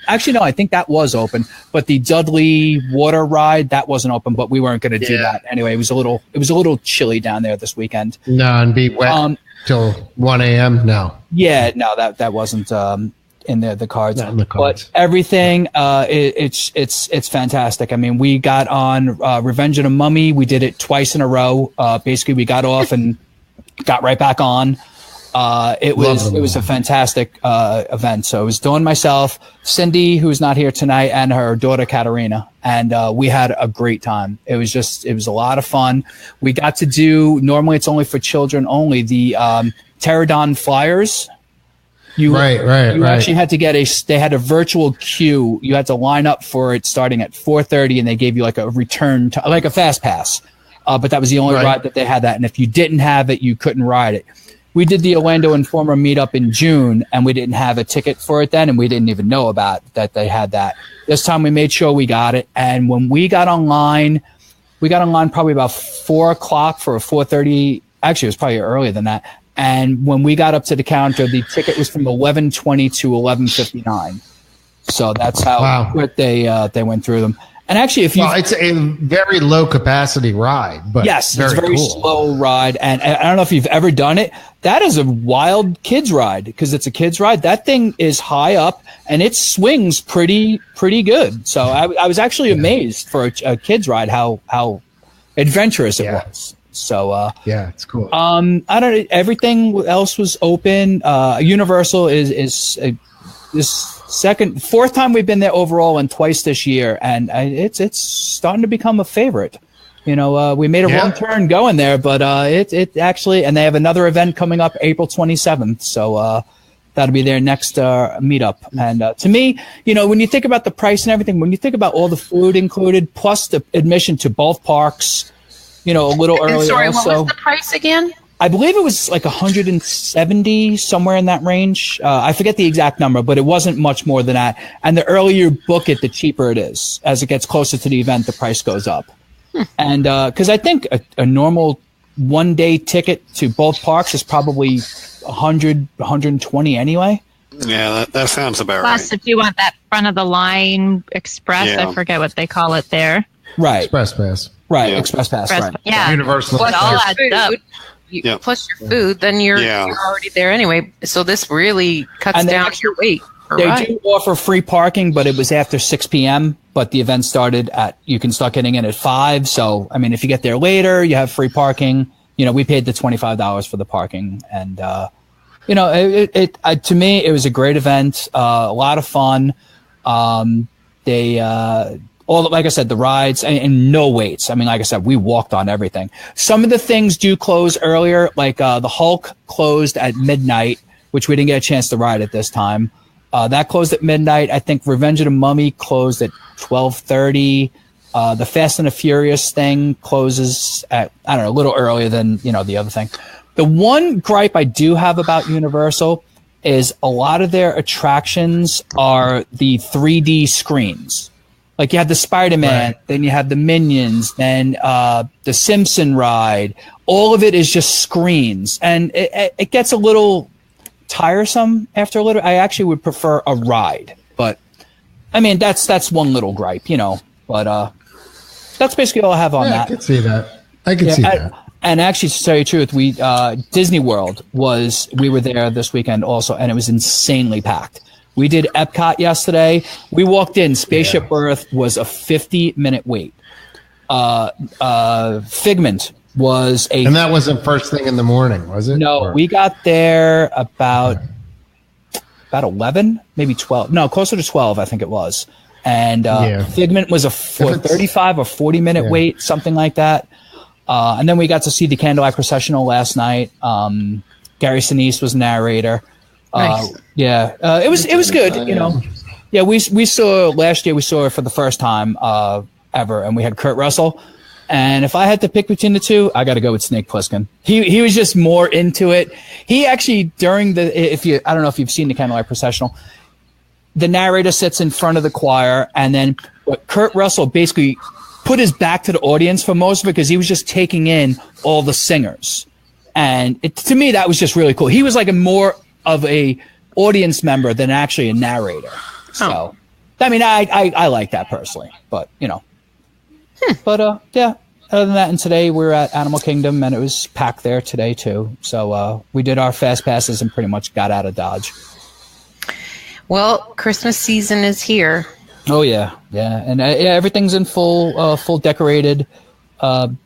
Actually, no, I think that was open, but the Dudley water ride, that wasn't open, but we weren't going to do that anyway. It was a little chilly down there this weekend. No, and be wet till 1 a.m. No. Yeah, no, that wasn't in the cards. Not in the cards. But everything, it's fantastic. I mean, we got on Revenge of the Mummy. We did it twice in a row. Basically, we got off and got right back on. It was a fantastic event. So it was doing myself, Cindy, who's not here tonight, and her daughter Katarina, and we had a great time. It was a lot of fun. We got to do, normally it's only for children only, the Pterodon flyers. You actually had to they had a virtual queue. You had to line up for it starting at 4:30, and they gave you like a return, like a fast pass. But that was the only ride that they had that. And if you didn't have it, you couldn't ride it. We did the Orlando Informer meetup in June, and we didn't have a ticket for it then, and we didn't even know about that they had that. This time we made sure we got it. And when we got online probably about 4 o'clock for a 4:30. Actually, it was probably earlier than that. And when we got up to the counter, the ticket was from 11:20 to 11:59. So that's how quick they went through them. And actually, it's a very low capacity ride, but yes, it's a very slow ride. And I don't know if you've ever done it. That is a wild kids ride because it's a kids ride. That thing is high up and it swings pretty good. So I was actually amazed for a kids ride how adventurous it was. So yeah, it's cool. I don't. Everything else was open. Universal is this fourth time we've been there overall, and twice this year, and it's starting to become a favorite. We made a wrong turn going there, but it actually, and they have another event coming up April 27th. So that'll be their next meetup. And to me, when you think about the price and everything, when you think about all the food included, plus the admission to both parks, a little earlier. Sorry, also, what was the price again? I believe it was like 170, somewhere in that range. I forget the exact number, but it wasn't much more than that. And the earlier you book it, the cheaper it is. As it gets closer to the event, the price goes up. And because I think a normal one-day ticket to both parks is probably 100, 120 anyway. Yeah, that sounds about right. Plus, if you want that front-of-the-line express, I forget what they call it there. Right. Express Pass. Right, Express Pass, right. Yeah. Universal. Plus all your adds up. food, plus your food, then you're already there anyway. So this really cuts down your wait. They do offer free parking, but it was after 6 p.m., but the event started you can start getting in at 5. So, I mean, if you get there later, you have free parking. We paid the $25 for the parking. And, to me, it was a great event, a lot of fun. Like I said, the rides and no waits. I mean, like I said, we walked on everything. Some of the things do close earlier, like the Hulk closed at midnight, which we didn't get a chance to ride at this time. That closed at midnight. I think Revenge of the Mummy closed at 12:30. The Fast and the Furious thing closes at, I don't know, a little earlier than, the other thing. The one gripe I do have about Universal is a lot of their attractions are the 3D screens. Like you have the Spider-Man, then you have the Minions, then the Simpson ride. All of it is just screens. And it gets a little tiresome after a little. I actually would prefer a ride, but I mean that's one little gripe, but that's basically all I have on that. I can see that. See that. And actually, to tell you the truth, we Disney World we were there this weekend also, and it was insanely packed. We did Epcot yesterday. We walked in, Spaceship Earth was a 50-minute wait. Figment was and that wasn't first thing in the morning, was it? No, we got there about 11, maybe 12. No, closer to 12, I think it was. And Figment was a 35 or 40-minute wait, something like that. And then we got to see the Candlelight Processional last night. Gary Sinise was narrator. Nice. It was good, Yeah, we saw last year. We saw it for the first time ever, and we had Kurt Russell. And if I had to pick between the two, I got to go with Snake Plissken. He was just more into it. He actually during I don't know if you've seen the Candlelight Processional, the narrator sits in front of the choir, and then Kurt Russell basically put his back to the audience for most of it because he was just taking in all the singers. And to me, that was just really cool. He was like more of a audience member than actually a narrator. So, I mean, I like that personally, but But other than that, and today we're at Animal Kingdom, and it was packed there today too. So we did our fast passes and pretty much got out of Dodge. Well, Christmas season is here. Oh yeah, and everything's in full decorated. And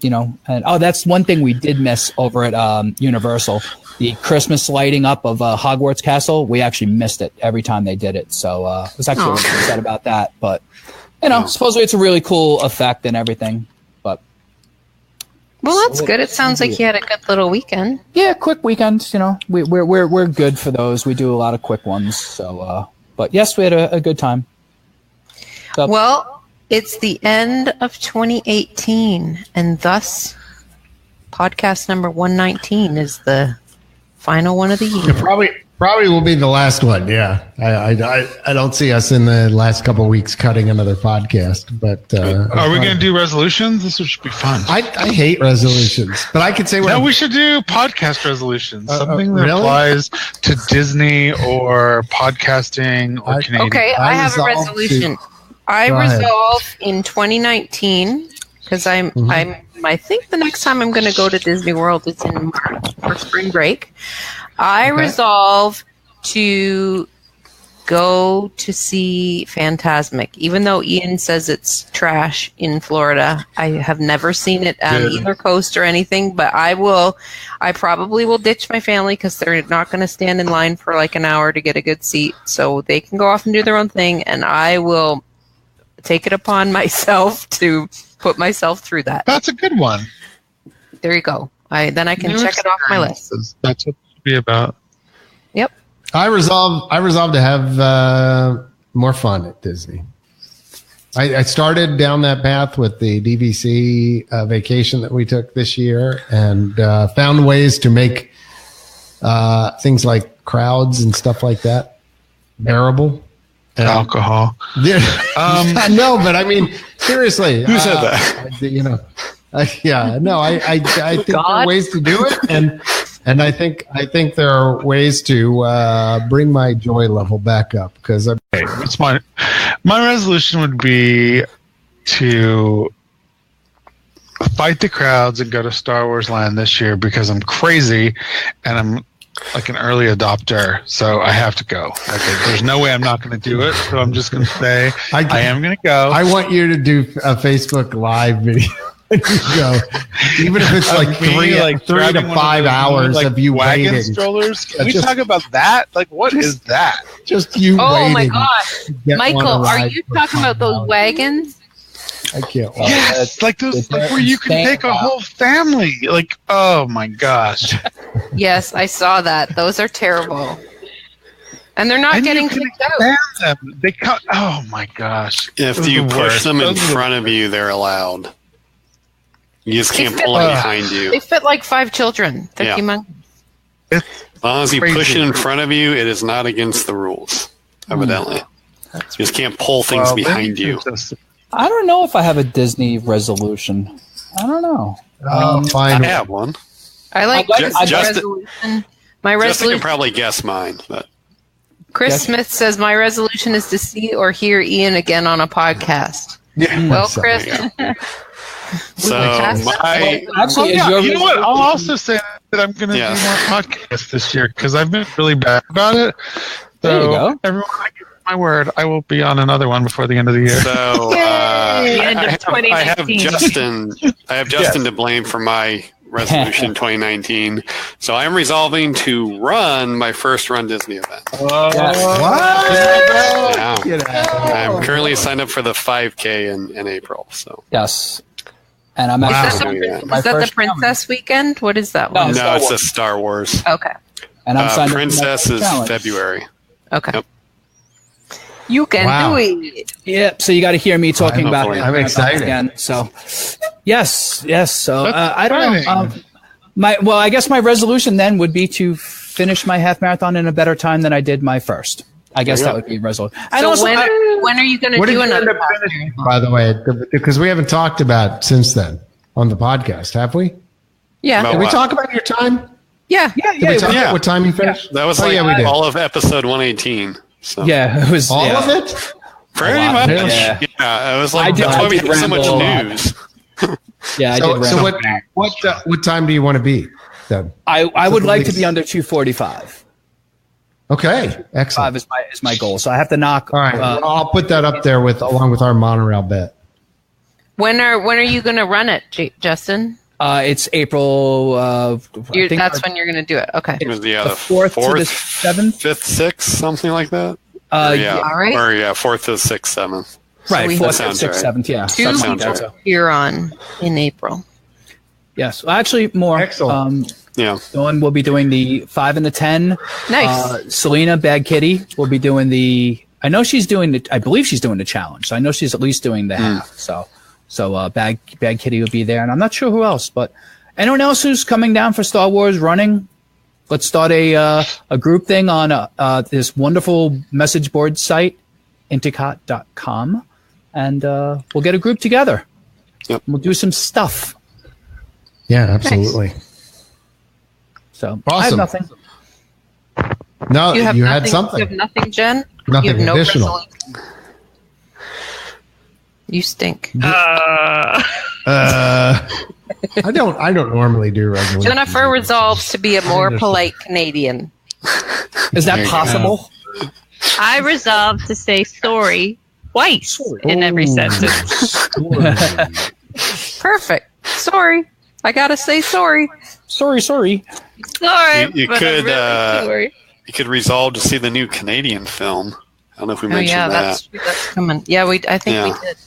that's one thing we did miss over at Universal. The Christmas lighting up of Hogwarts Castle, we actually missed it every time they did it. So I was actually a little upset about that, but. Supposedly it's a really cool effect and everything, but. Well, that's good. It sounds like you had a good little weekend. Yeah, quick weekend. We're good for those. We do a lot of quick ones. So, but yes, we had a good time. So, well, it's the end of 2018, and thus, podcast number 119 is the final one of the year. Probably will be the last one. Yeah, I don't see us in the last couple of weeks cutting another podcast. But are we going to do resolutions? This should be fun. I hate resolutions, but I could say we should do podcast resolutions. Something that applies to Disney or podcasting or Canadian. Okay, I have a resolution. I resolve in 2019 because I think the next time I'm going to go to Disney World is in March for spring break. I resolve to go to see Fantasmic. Even though Ian says it's trash in Florida, I have never seen it on either coast or anything, but I probably will ditch my family because they're not going to stand in line for like an hour to get a good seat. So they can go off and do their own thing, and I will take it upon myself to put myself through that. That's a good one. There you go. Then I can check it off my list. That's what it should be about. Yep. I resolved to have more fun at Disney. I started down that path with the DVC vacation that we took this year, and found ways to make things like crowds and stuff like that bearable. Alcohol. Yeah, no, but I mean, seriously. Who said that? I think there are ways to do it, and I think there are ways to bring my joy level back up because it's my resolution would be to fight the crowds and go to Star Wars Land this year because I'm crazy and I'm like an early adopter, so I have to go. There's no way I'm not going to do it, so I'm just going to say I am going to go. I want you to do a Facebook Live video. You go. Even if it's like three to 5 hours of you wagon waiting. Strollers. Can we talk about that? Like, what is that? Just you waiting. Oh my gosh. Michael, are you talking about those wagons? I can't. Yes, like those, like where you can take a whole family. Like, oh my gosh. Yes, I saw that. Those are terrible. And they're not getting kicked out. They cut. Oh my gosh. If you push them in front of you, they're allowed. You just can't pull it behind you. They fit like 5 children. They're humongous. As long as you push it in front of you, it is not against the rules, evidently. You just can't pull things behind you. I don't know if I have a Disney resolution. I don't know. I have one. I like resolution. My resolution. Justin can probably guess mine. But. Chris Smith says my resolution is to see or hear Ian again on a podcast. Yeah. Well, Chris. So my actually, you know what? I'll also say that I'm going to do more podcasts this year because I've been really bad about it. So there you go. Everyone, I give my word, I will be on another one before the end of the year. So I have Justin. I have Justin to blame for my resolution 2019. So I'm resolving to run my first Run Disney event. What? I'm currently signed up for the 5K in April. So yes. And I'm actually is that the Princess weekend? What is that one? No, it's a Star Wars. Okay. And I'm signed Princess is February. Okay. Yep. You can do it. Yep. So you got to hear me talking about it. I'm excited again. So, yes. So I don't know. I guess my resolution then would be to finish my half marathon in a better time than I did my first. I guess that would be resolution. So also, when are you going to do another? By the way, because we haven't talked about since then on the podcast, have we? Yeah. Did we talk about your time? Yeah. Did we talk about what time you finished? That was we did. All of episode 118. So. Yeah, it was all of it. Pretty much. Yeah, it was like that's why we had so much news. Yeah, so what time do you want to be? Then I would like to be under 2:45. Okay, excellent. 5 is my goal. So I have to knock. All right, I'll put that up there along with our monorail bet. When are you going to run it, Justin? It's April. That's when you're going to do it. Okay. It was the 4th to the 7th, 5th, 6th, something like that. All right. Or 4th to 6th, 7th. Right, 4th, 5th, 6th, 7th. Yeah. 2 here on in April. Yes, well, actually more. Excellent. Dawn will be doing the 5 and the 10. Nice. Selena Bad Kitty will be doing the. I know she's doing the. I believe she's doing the challenge. So I know she's at least doing the half. So Bad Kitty will be there, and I'm not sure who else, but anyone else who's coming down for Star Wars running, let's start a group thing on this wonderful message board site, INTERCOT.com, and we'll get a group together. Yep. We'll do some stuff. Yeah, absolutely. Nice. So awesome. I have nothing. No, you had something. You have nothing, Jen? Nothing you have no additional. Resolution? You stink. I don't normally do resolutions. Jennifer resolves to be a more polite Canadian. Is that possible? I resolved to say sorry twice in every sentence. Perfect. Sorry. I gotta say sorry. Sorry. Sorry. You but could I'm really sorry. you could resolve to see the new Canadian film. I don't know if we mentioned that. That's coming. Yeah, I think we did.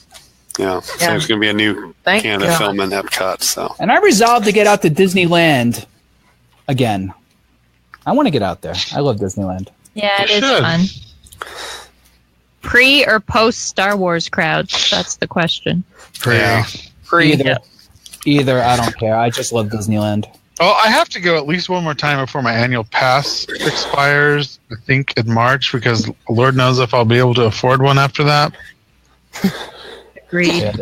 Yeah, so there's going to be a new Canada God. film in Epcot. So, And I resolved to get out to Disneyland again. I want to get out there. I love Disneyland. Yeah, it You is should. fun. Pre or post Star Wars crowds? That's the question. yeah. Either, I don't care. I just love Disneyland. Oh, I have to go at least one more time before my annual pass expires, I think in March, because Lord knows if I'll be able to afford one after that. Agreed. Yeah.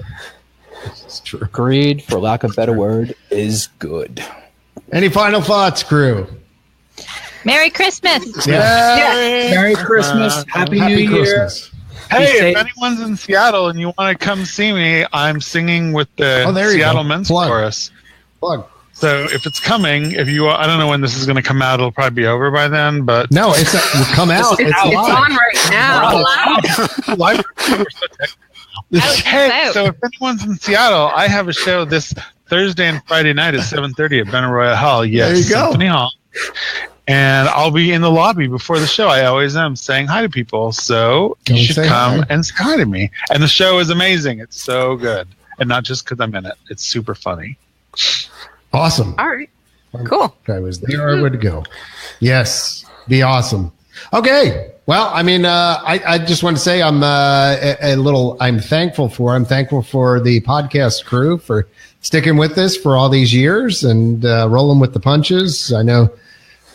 It's true. Agreed, for lack of a better word, is good. Any final thoughts, crew? Merry Christmas! Merry Christmas. Happy New Year. Christmas. Hey, Say- if anyone's in Seattle and you want to come see me, I'm singing with the Oh, there you Seattle go. Men's Plug. Chorus. Plug. So if it's coming, I don't know when this is going to come out. It'll probably be over by then, but No, it's will come out. It's It's live. on right now. live. Hey, so if anyone's in Seattle, I have a show this Thursday and Friday night at 7:30 at Benaroya Hall. Yes, There you go. Symphony Hall. And I'll be in the lobby before the show. I always am saying hi to people, so Come you should say come hi. and say hi to me. And the show is amazing. It's so good, and not just because I'm in it. It's super funny. Awesome. All right. Cool. I was there. I would go. Yes, be awesome. Okay. Well, I mean, I just want to say I'm I'm thankful for the podcast crew for sticking with this for all these years and rolling with the punches. I know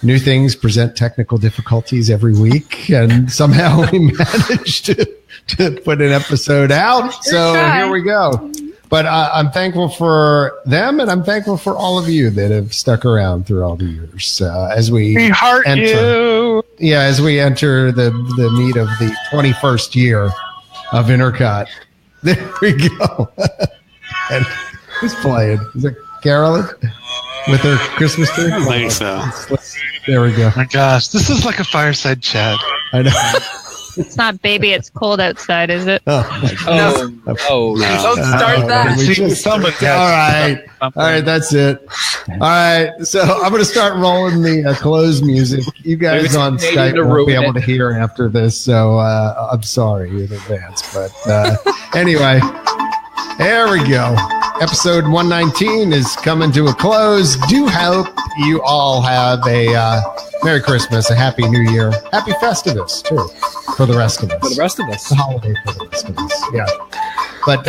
new things present technical difficulties every week, and somehow we managed to put an episode out. So here we go. But I'm thankful for them, and I'm thankful for all of you that have stuck around through all the years as we heart enter. you. Yeah, as we enter the meat of the 21st year of INTERCOT. There we go. And who's playing? Is it Carolyn with her Christmas tree? I think so. There we go. Oh my gosh, this is like a fireside chat. I know. It's not Baby, It's Cold Outside, is it? Oh, my God. Oh, Don't start that. We just- Somebody has all right. All right, that's it. All right, so I'm going to start rolling the close music. You guys on Skype won't be able to hear after this, so I'm sorry in advance. But anyway, there we go. Episode 119 is coming to a close. Do hope you all have a Merry Christmas, a Happy New Year, Happy Festivus, too, for the rest of us. for the rest of us. It's a holiday for the rest of us. Yeah. But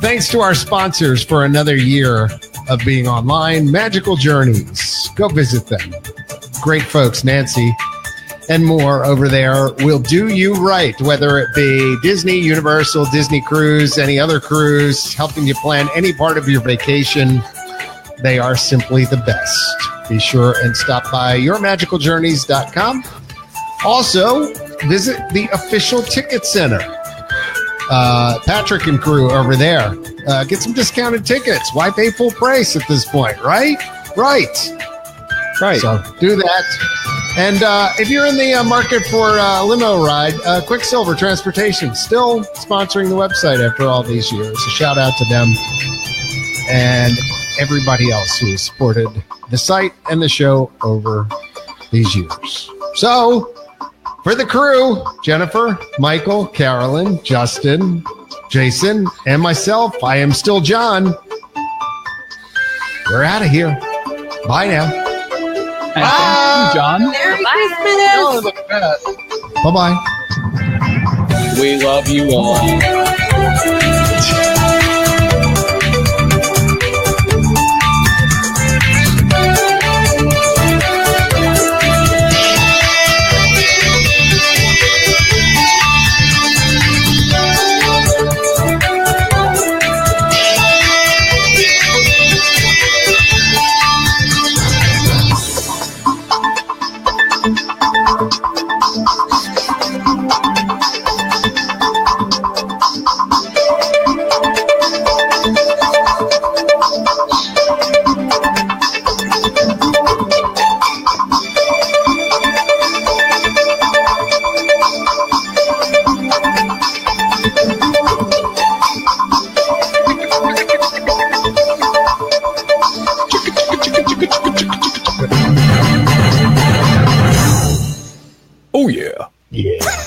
thanks to our sponsors for another year of being online. Magical Journeys. Go visit them. Great folks, Nancy and more over there will do you right, whether it be Disney, Universal, Disney Cruise, any other cruise, helping you plan any part of your vacation. They are simply the best. Be sure and stop by yourmagicaljourneys.com. Also, visit the official ticket center. Patrick and crew over there. Get some discounted tickets. Why pay full price at this point, right? Right. So do that. And if you're in the market for a limo ride, Quicksilver Transportation still sponsoring the website after all these years. A shout out to them and everybody else who has supported the site and the show over these years. So, for the crew, Jennifer, Michael, Carolyn, Justin, Jason, and myself, I am still John. We're out of here. Bye now. And thank you, John. Merry Oh, Christmas. look at that. Bye-bye. We love you all. Oh yeah. Yeah.